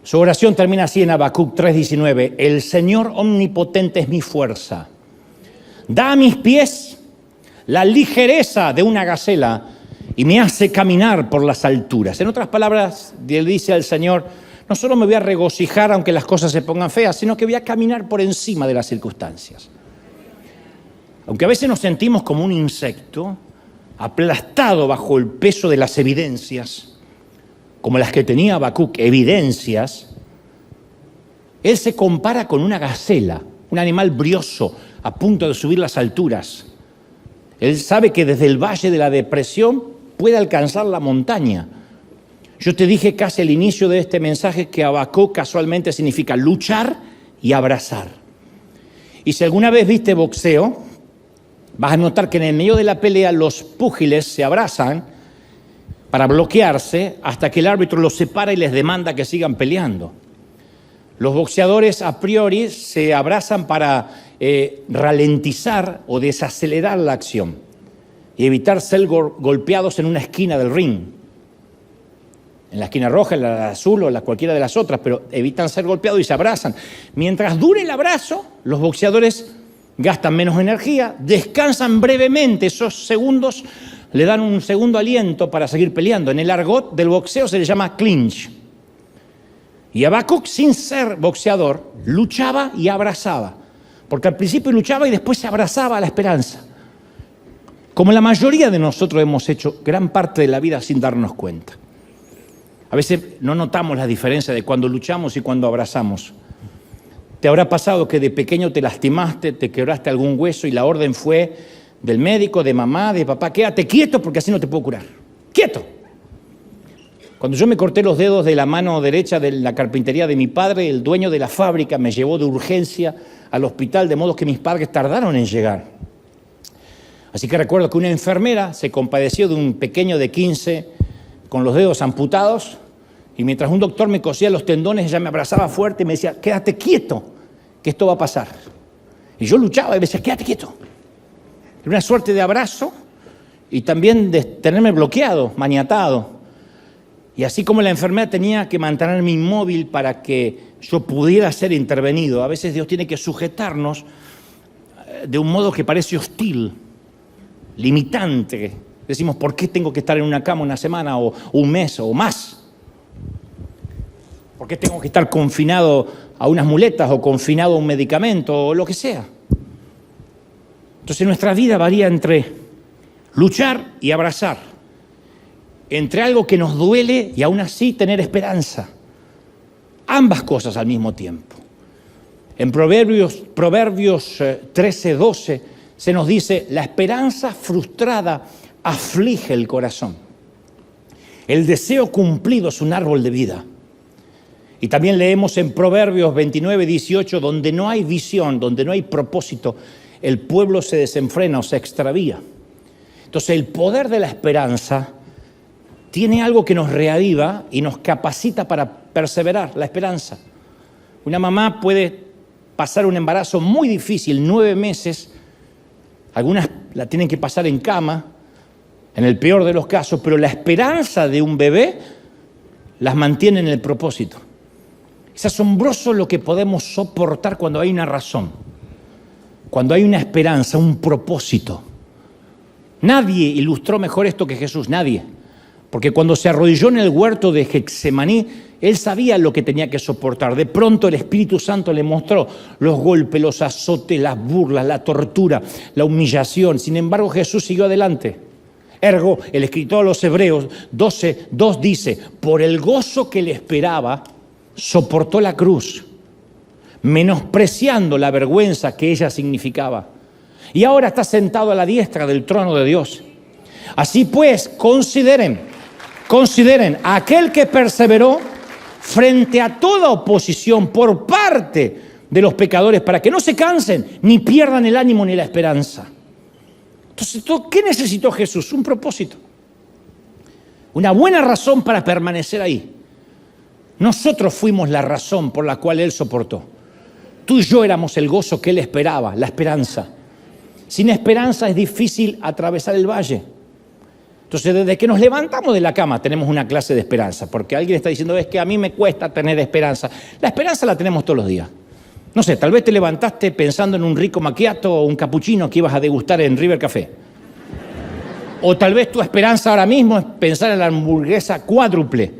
B: Su oración termina así en Habacuc 3:19. El Señor omnipotente es mi fuerza. Da a mis pies la ligereza de una gacela y me hace caminar por las alturas. En otras palabras, él dice al Señor, no solo me voy a regocijar aunque las cosas se pongan feas, sino que voy a caminar por encima de las circunstancias. Aunque a veces nos sentimos como un insecto, aplastado bajo el peso de las evidencias, como las que tenía Habacuc, evidencias, él se compara con una gacela, un animal brioso, a punto de subir las alturas. Él sabe que desde el valle de la depresión puede alcanzar la montaña. Yo te dije casi al inicio de este mensaje que Habacuc casualmente significa luchar y abrazar. Y si alguna vez viste boxeo, vas a notar que en el medio de la pelea los púgiles se abrazan para bloquearse hasta que el árbitro los separa y les demanda que sigan peleando. Los boxeadores a priori se abrazan para ralentizar o desacelerar la acción y evitar ser golpeados en una esquina del ring. En la esquina roja, en la azul o en cualquiera de las otras, pero evitan ser golpeados y se abrazan. Mientras dure el abrazo, los boxeadores gastan menos energía, descansan brevemente, esos segundos le dan un segundo aliento para seguir peleando. En el argot del boxeo se le llama clinch. Y Habacuc, sin ser boxeador, luchaba y abrazaba. Porque al principio luchaba y después se abrazaba a la esperanza. Como la mayoría de nosotros hemos hecho gran parte de la vida sin darnos cuenta. A veces no notamos la diferencia de cuando luchamos y cuando abrazamos. ¿Te habrá pasado que de pequeño te lastimaste, te quebraste algún hueso y la orden fue del médico, de mamá, de papá, quédate quieto porque así no te puedo curar? ¡Quieto! Cuando yo me corté los dedos de la mano derecha de la carpintería de mi padre, el dueño de la fábrica me llevó de urgencia al hospital, de modo que mis padres tardaron en llegar. Así que recuerdo que una enfermera se compadeció de un pequeño de 15 con los dedos amputados y mientras un doctor me cosía los tendones, ella me abrazaba fuerte y me decía, quédate quieto, que esto va a pasar. Y yo luchaba y me decía, quédate quieto. Era una suerte de abrazo y también de tenerme bloqueado, maniatado. Y así como la enfermera tenía que mantenerme inmóvil para que yo pudiera ser intervenido, a veces Dios tiene que sujetarnos de un modo que parece hostil limitante. Decimos, ¿por qué tengo que estar en una cama una semana o un mes o más? ¿Por qué tengo que estar confinado a unas muletas o confinado a un medicamento o lo que sea? Entonces nuestra vida varía entre luchar y abrazar, entre algo que nos duele y aún así tener esperanza. Ambas cosas al mismo tiempo. En Proverbios 13:12 se nos dice, la esperanza frustrada aflige el corazón. El deseo cumplido es un árbol de vida. Y también leemos en Proverbios 29:18, donde no hay visión, donde no hay propósito, el pueblo se desenfrena o se extravía. Entonces el poder de la esperanza tiene algo que nos reaviva y nos capacita para perseverar, la esperanza. Una mamá puede pasar un embarazo muy difícil, 9 meses, algunas la tienen que pasar en cama, en el peor de los casos, pero la esperanza de un bebé las mantiene en el propósito. Es asombroso lo que podemos soportar cuando hay una razón, cuando hay una esperanza, un propósito. Nadie ilustró mejor esto que Jesús, nadie. Porque cuando se arrodilló en el huerto de Getsemaní, él sabía lo que tenía que soportar. De pronto el Espíritu Santo le mostró los golpes, los azotes, las burlas, la tortura, la humillación. Sin embargo, Jesús siguió adelante. Ergo, el escritor a los Hebreos 12:2 dice, por el gozo que le esperaba, soportó la cruz, menospreciando la vergüenza que ella significaba. Y ahora está sentado a la diestra del trono de Dios. Así pues, consideren a aquel que perseveró frente a toda oposición por parte de los pecadores, para que no se cansen, ni pierdan el ánimo ni la esperanza. Entonces, ¿qué necesitó Jesús? Un propósito. Una buena razón para permanecer ahí. Nosotros fuimos la razón por la cual Él soportó. Tú y yo éramos el gozo que Él esperaba, la esperanza. Sin esperanza es difícil atravesar el valle. Entonces, desde que nos levantamos de la cama tenemos una clase de esperanza, porque alguien está diciendo, es que a mí me cuesta tener esperanza. La esperanza la tenemos todos los días. No sé, tal vez te levantaste pensando en un rico macchiato o un cappuccino que ibas a degustar en River Café. O tal vez tu esperanza ahora mismo es pensar en la hamburguesa cuádruple,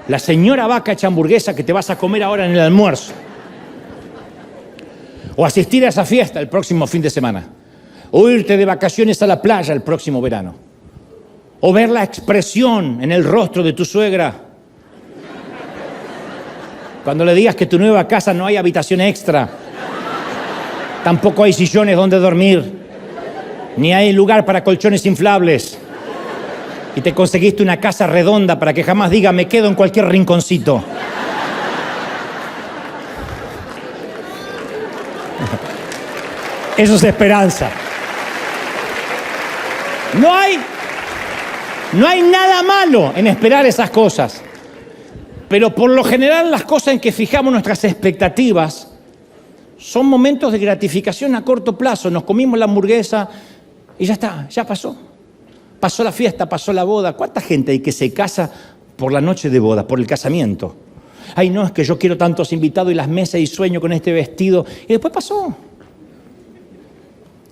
B: la señora vaca hecha hamburguesa que te vas a comer ahora en el almuerzo. O asistir a esa fiesta el próximo fin de semana. O irte de vacaciones a la playa el próximo verano. O ver la expresión en el rostro de tu suegra cuando le digas que en tu nueva casa no hay habitación extra, tampoco hay sillones donde dormir, ni hay lugar para colchones inflables, y te conseguiste una casa redonda para que jamás diga me quedo en cualquier rinconcito. Eso es esperanza. No hay nada malo en esperar esas cosas. Pero por lo general las cosas en que fijamos nuestras expectativas son momentos de gratificación a corto plazo. Nos comimos la hamburguesa y ya está, ya pasó. Pasó la fiesta, pasó la boda. ¿Cuánta gente hay que se casa por la noche de boda, por el casamiento? Ay, no, es que yo quiero tantos invitados y las mesas y sueño con este vestido. Y después pasó.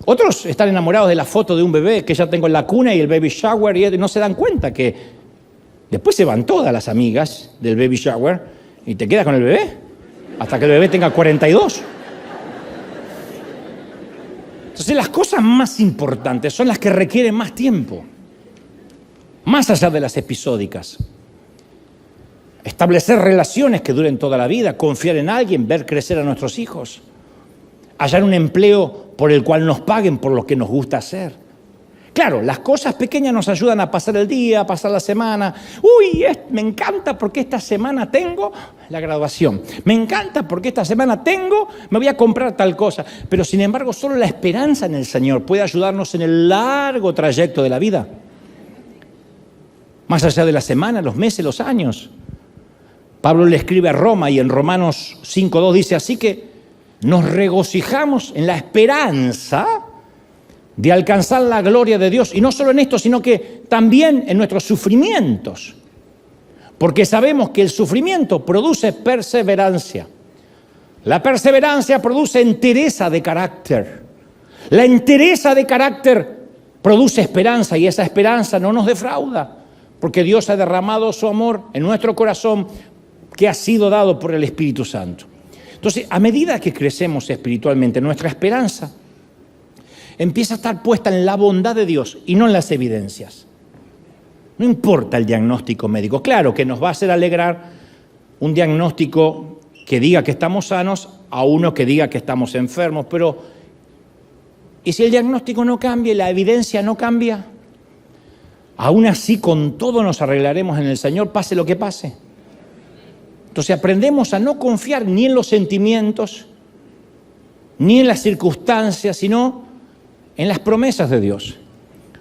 B: Otros están enamorados de la foto de un bebé que ya tengo en la cuna y el baby shower y no se dan cuenta que después se van todas las amigas del baby shower y te quedas con el bebé hasta que el bebé tenga 42. Entonces las cosas más importantes son las que requieren más tiempo, más allá de las episódicas. Establecer relaciones que duren toda la vida, confiar en alguien, ver crecer a nuestros hijos, hallar un empleo por el cual nos paguen por lo que nos gusta hacer. Claro, las cosas pequeñas nos ayudan a pasar el día, a pasar la semana. Uy, me encanta porque esta semana tengo la graduación. Me encanta porque esta semana me voy a comprar tal cosa. Pero sin embargo, solo la esperanza en el Señor puede ayudarnos en el largo trayecto de la vida. Más allá de la semana, los meses, los años. Pablo le escribe a Roma y en Romanos 5:2 dice, así que nos regocijamos en la esperanza de alcanzar la gloria de Dios. Y no solo en esto, sino que también en nuestros sufrimientos. Porque sabemos que el sufrimiento produce perseverancia. La perseverancia produce entereza de carácter. La entereza de carácter produce esperanza y esa esperanza no nos defrauda, porque Dios ha derramado su amor en nuestro corazón que ha sido dado por el Espíritu Santo. Entonces, a medida que crecemos espiritualmente, nuestra esperanza empieza a estar puesta en la bondad de Dios y no en las evidencias. No importa el diagnóstico médico. Claro que nos va a hacer alegrar un diagnóstico que diga que estamos sanos a uno que diga que estamos enfermos, pero ¿y si el diagnóstico no cambia y la evidencia no cambia? Aún así, con todo nos arreglaremos en el Señor, pase lo que pase. Entonces aprendemos a no confiar ni en los sentimientos, ni en las circunstancias, sino en las promesas de Dios.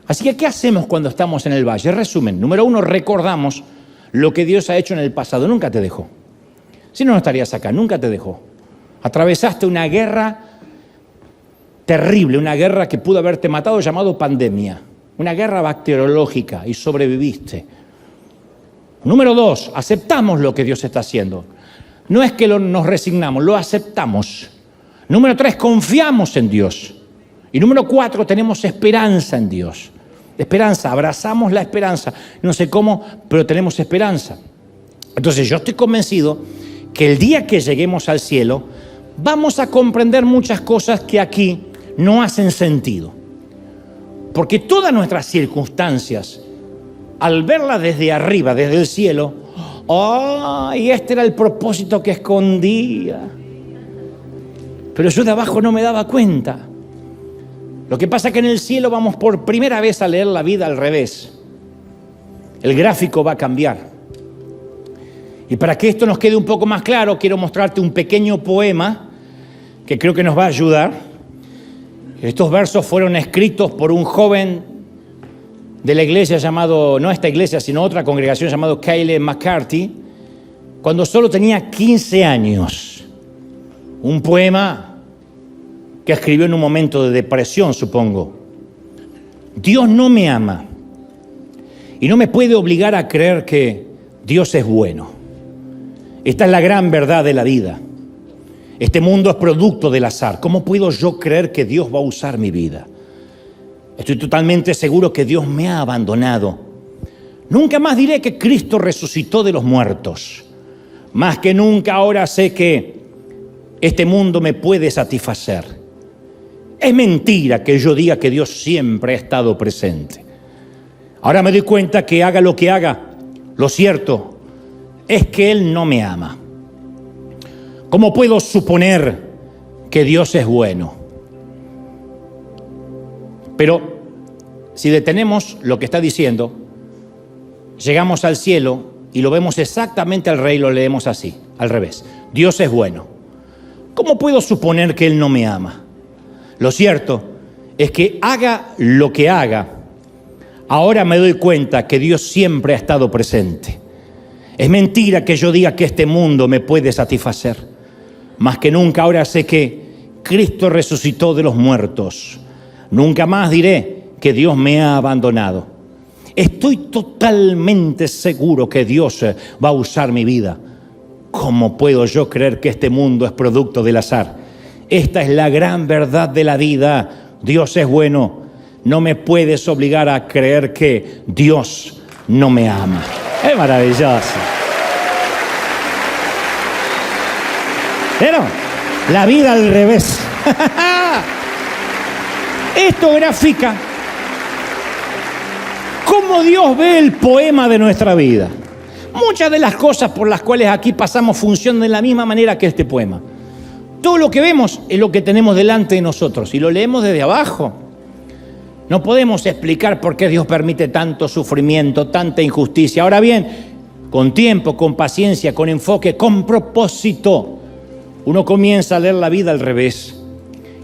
B: Así que, ¿qué hacemos cuando estamos en el valle? Resumen, número 1, recordamos lo que Dios ha hecho en el pasado. Nunca te dejó. Si no, no estarías acá, nunca te dejó. Atravesaste una guerra terrible, una guerra que pudo haberte matado, llamado pandemia, una guerra bacteriológica, y sobreviviste. Número 2, aceptamos lo que Dios está haciendo. No es que nos resignamos, lo aceptamos. Número 3, confiamos en Dios. Y número 4, tenemos esperanza en Dios. Esperanza, abrazamos la esperanza. No sé cómo, pero tenemos esperanza. Entonces yo estoy convencido que el día que lleguemos al cielo vamos a comprender muchas cosas que aquí no hacen sentido. Porque todas nuestras circunstancias, al verlas desde arriba, desde el cielo, y este era el propósito que escondía. Pero yo de abajo no me daba cuenta. Lo que pasa es que en el cielo vamos por primera vez a leer la vida al revés. El gráfico va a cambiar. Y para que esto nos quede un poco más claro, quiero mostrarte un pequeño poema que creo que nos va a ayudar. Estos versos fueron escritos por un joven de la iglesia llamado, no esta iglesia, sino otra congregación llamado Kyle McCarthy, cuando solo tenía 15 años. Un poema que escribió en un momento de depresión, supongo. Dios no me ama y no me puede obligar a creer que Dios es bueno. Esta es la gran verdad de la vida. Este mundo es producto del azar. ¿Cómo puedo yo creer que Dios va a usar mi vida? Estoy totalmente seguro que Dios me ha abandonado. Nunca más diré que Cristo resucitó de los muertos. Más que nunca ahora sé que este mundo me puede satisfacer. Es mentira que yo diga que Dios siempre ha estado presente. Ahora me doy cuenta que haga lo que haga, lo cierto es que Él no me ama. ¿Cómo puedo suponer que Dios es bueno? Pero si detenemos lo que está diciendo, llegamos al cielo y lo vemos exactamente al rey, lo leemos así, al revés. Dios es bueno. ¿Cómo puedo suponer que Él no me ama? Lo cierto es que haga lo que haga, ahora me doy cuenta que Dios siempre ha estado presente. Es mentira que yo diga que este mundo me puede satisfacer. Más que nunca ahora sé que Cristo resucitó de los muertos. Nunca más diré que Dios me ha abandonado. Estoy totalmente seguro que Dios va a usar mi vida. ¿Cómo puedo yo creer que este mundo es producto del azar? Esta es la gran verdad de la vida. Dios es bueno. No me puedes obligar a creer que Dios no me ama. Es maravilloso. Pero la vida al revés. Esto grafica cómo Dios ve el poema de nuestra vida. Muchas de las cosas por las cuales aquí pasamos funcionan de la misma manera que este poema. Todo lo que vemos es lo que tenemos delante de nosotros y lo leemos desde abajo. No podemos explicar por qué Dios permite tanto sufrimiento, tanta injusticia. Ahora bien, con tiempo, con paciencia, con enfoque, con propósito, uno comienza a leer la vida al revés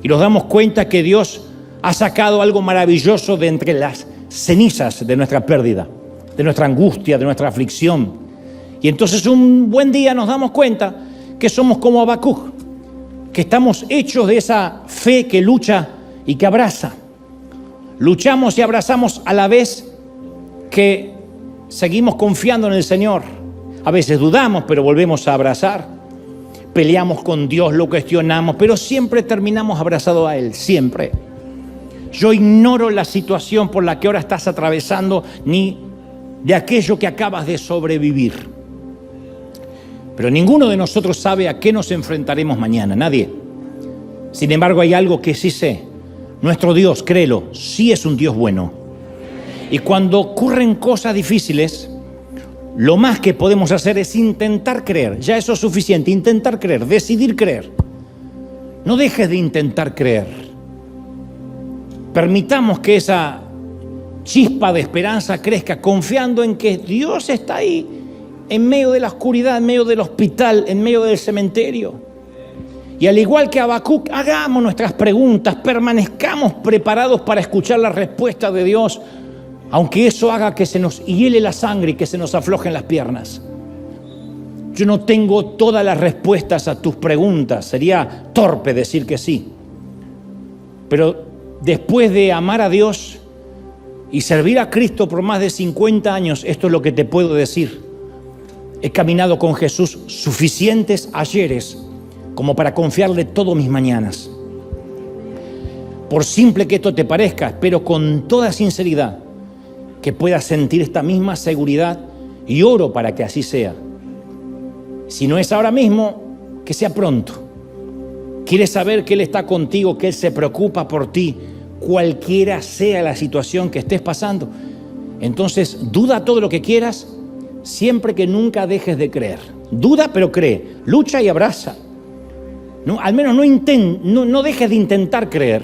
B: y nos damos cuenta que Dios ha sacado algo maravilloso de entre las cenizas de nuestra pérdida, de nuestra angustia, de nuestra aflicción. Y entonces un buen día nos damos cuenta que somos como Habacuc, que estamos hechos de esa fe que lucha y que abraza. Luchamos y abrazamos a la vez que seguimos confiando en el Señor. A veces dudamos, pero volvemos a abrazar. Peleamos con Dios, lo cuestionamos, pero siempre terminamos abrazados a Él, siempre. Yo ignoro la situación por la que ahora estás atravesando, ni de aquello que acabas de sobrevivir. Pero ninguno de nosotros sabe a qué nos enfrentaremos mañana, nadie. Sin embargo, hay algo que sí sé. Nuestro Dios, créelo, sí es un Dios bueno. Y cuando ocurren cosas difíciles, lo más que podemos hacer es intentar creer. Ya eso es suficiente, intentar creer, decidir creer. No dejes de intentar creer. Permitamos que esa chispa de esperanza crezca, confiando en que Dios está ahí, en medio de la oscuridad, en medio del hospital, en medio del cementerio. Y al igual que Habacuc, hagamos nuestras preguntas, permanezcamos preparados para escuchar la respuesta de Dios, aunque eso haga que se nos hiele la sangre y que se nos aflojen las piernas. Yo no tengo todas las respuestas a tus preguntas, sería torpe decir que sí. Pero después de amar a Dios y servir a Cristo por más de 50 años, esto es lo que te puedo decir. He caminado con Jesús suficientes ayeres como para confiarle todas mis mañanas. Por simple que esto te parezca, espero con toda sinceridad que puedas sentir esta misma seguridad y oro para que así sea. Si no es ahora mismo, que sea pronto. ¿Quieres saber que Él está contigo, que Él se preocupa por ti, cualquiera sea la situación que estés pasando? Entonces, duda todo lo que quieras, siempre que nunca dejes de creer. Duda, pero cree. Lucha y abraza. No, al menos no dejes de intentar creer.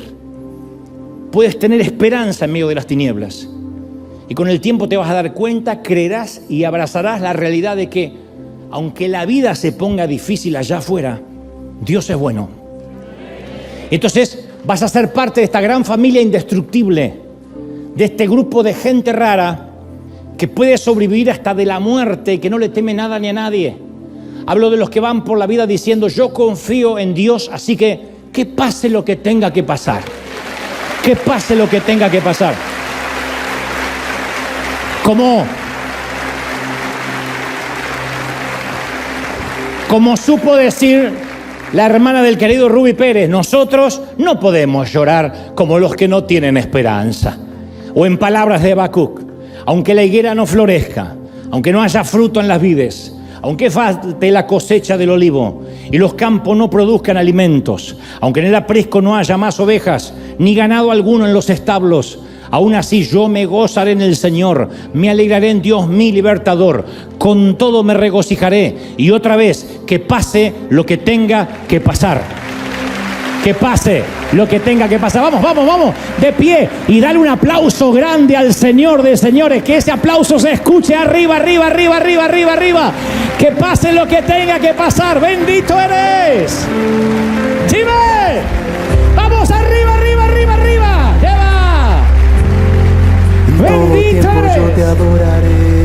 B: Puedes tener esperanza en medio de las tinieblas. Y con el tiempo te vas a dar cuenta, creerás y abrazarás la realidad de que, aunque la vida se ponga difícil allá afuera, Dios es bueno. Entonces vas a ser parte de esta gran familia indestructible, de este grupo de gente rara que puede sobrevivir hasta de la muerte y que no le teme nada ni a nadie. Hablo de los que van por la vida diciendo: yo confío en Dios, así que pase lo que tenga que pasar. Que pase lo que tenga que pasar. Como supo decir la hermana del querido Rubí Pérez, nosotros no podemos llorar como los que no tienen esperanza. O en palabras de Habacuc, aunque la higuera no florezca, aunque no haya fruto en las vides, aunque falte la cosecha del olivo y los campos no produzcan alimentos, aunque en el aprisco no haya más ovejas, ni ganado alguno en los establos, aún así yo me gozaré en el Señor, me alegraré en Dios mi libertador, con todo me regocijaré. Y otra vez, que pase lo que tenga que pasar. Que pase lo que tenga que pasar. Vamos, de pie y dale un aplauso grande al Señor de señores. Que ese aplauso se escuche arriba. Que pase lo que tenga que pasar. Bendito eres. ¡Dime! ¡Vamos arriba! ¡Lleva! Bendito eres.
C: Yo te adoraré.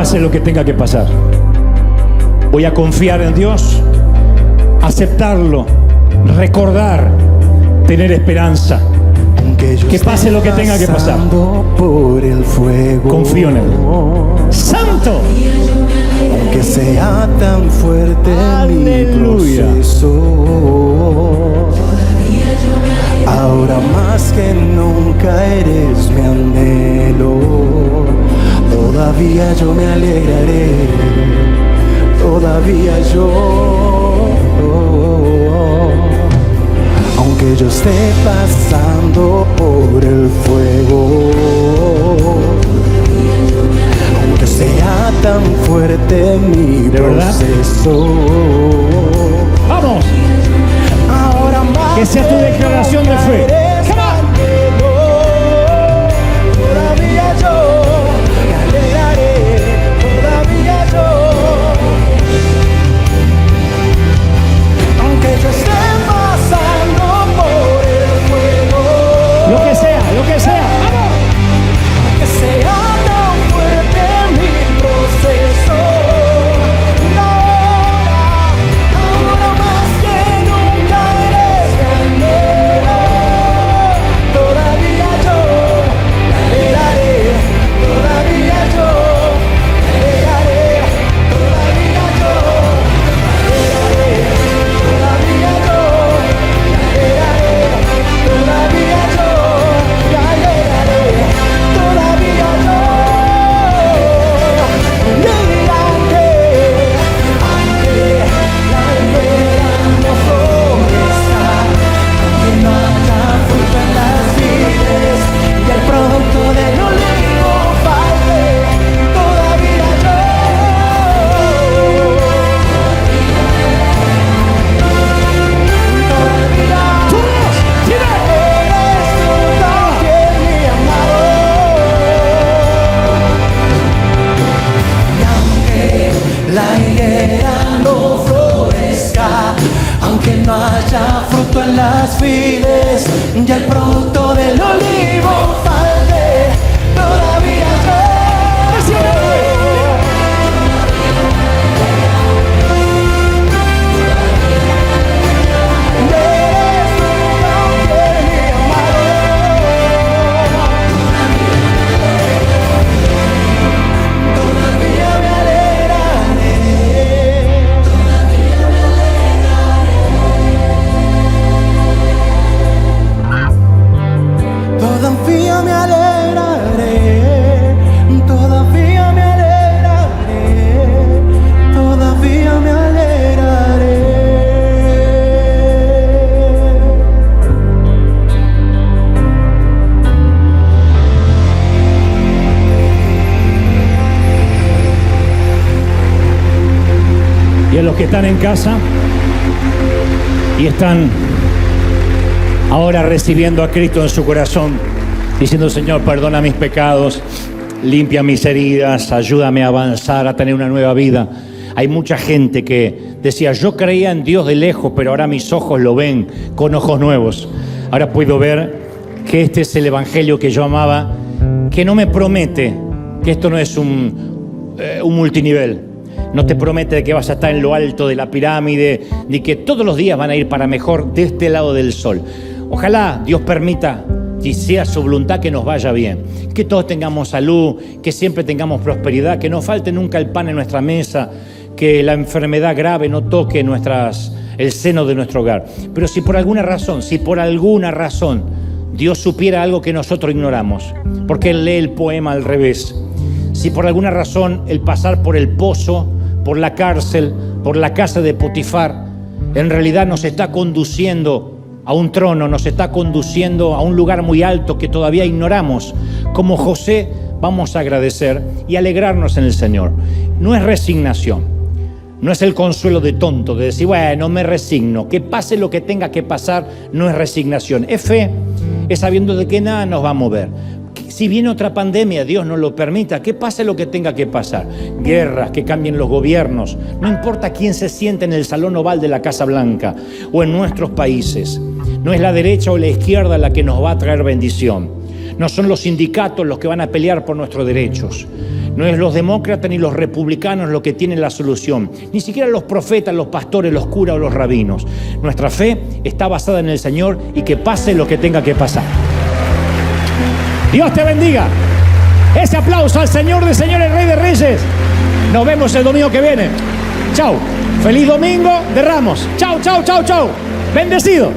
B: pase lo que tenga que pasar. Voy a confiar en Dios, aceptarlo, recordar, tener esperanza. Que pase lo que tenga que pasar.
C: Por el fuego,
B: confío en Él. ¡Santo!
C: Aunque sea tan fuerte mi proceso, ahora más que nunca eres mi anhelo. Todavía yo me alegraré, todavía yo. Aunque yo esté pasando por el fuego, aunque sea tan fuerte mi proceso,
B: ¡vamos!
C: Ahora más
B: que sea tu declaración de fe.
C: Todavía yo me alegraré, todavía yo. Aunque yo esté pasando por el fuego,
B: Lo que sea, lo que sea. ¡Vamos!
C: que sea tan fuerte mi proceso, ahora más que nunca eres mi anhelo. Todavía yo me alegraré, todavía yo me alegraré, todavía yo me alegraré, todavía yo me alegraré, todavía yo me alegraré, todavía yo. Mira que aunque la higuera no florezca, aunque no haya fruto en las vides y el producto del olivo falte, todavía yo. Eres tú también mi amado. Y aunque la higuera no florezca, aunque no haya fruto en las vides y el producto del olivo falte, todavía yo. Eres tú también mi amado. Todavía me alegraré. Todavía me alegraré. Todavía me alegraré. Todavía me alegraré.
B: Y a los que están en casa y están ahora recibiendo a Cristo en su corazón, diciendo: Señor, perdona mis pecados, limpia mis heridas, ayúdame a avanzar, a tener una nueva vida. Hay mucha gente que decía: yo creía en Dios de lejos, pero ahora mis ojos lo ven con ojos nuevos. Ahora puedo ver que este es el evangelio que yo amaba, que no me promete que esto no es un multinivel. No te promete que vas a estar en lo alto de la pirámide, ni que todos los días van a ir para mejor de este lado del sol. Ojalá Dios permita y sea su voluntad que nos vaya bien, que todos tengamos salud, que siempre tengamos prosperidad, que no falte nunca el pan en nuestra mesa, que la enfermedad grave no toque el seno de nuestro hogar. Pero si por alguna razón Dios supiera algo que nosotros ignoramos, porque Él lee el poema al revés, si por alguna razón el pasar por el pozo, por la cárcel, por la casa de Potifar, en realidad nos está conduciendo a un trono, nos está conduciendo a un lugar muy alto que todavía ignoramos, como José, vamos a agradecer y alegrarnos en el Señor. No es resignación, no es el consuelo de tonto, de decir, bueno, me resigno, que pase lo que tenga que pasar. No es resignación, es fe, es sabiendo de que nada nos va a mover. Si viene otra pandemia, Dios no lo permita, que pase lo que tenga que pasar. Guerras, que cambien los gobiernos. No importa quién se siente en el salón oval de la Casa Blanca o en nuestros países. No es la derecha o la izquierda la que nos va a traer bendición. No son los sindicatos los que van a pelear por nuestros derechos. No es los demócratas ni los republicanos lo que tienen la solución, ni siquiera los profetas, los pastores, los curas o los rabinos. Nuestra fe está basada en el Señor y que pase lo que tenga que pasar. Dios te bendiga. Ese aplauso al Señor de señores, Rey de Reyes. Nos vemos el domingo que viene. Chau. Feliz domingo de Ramos. Chau, chau, chau, chau. Bendecido.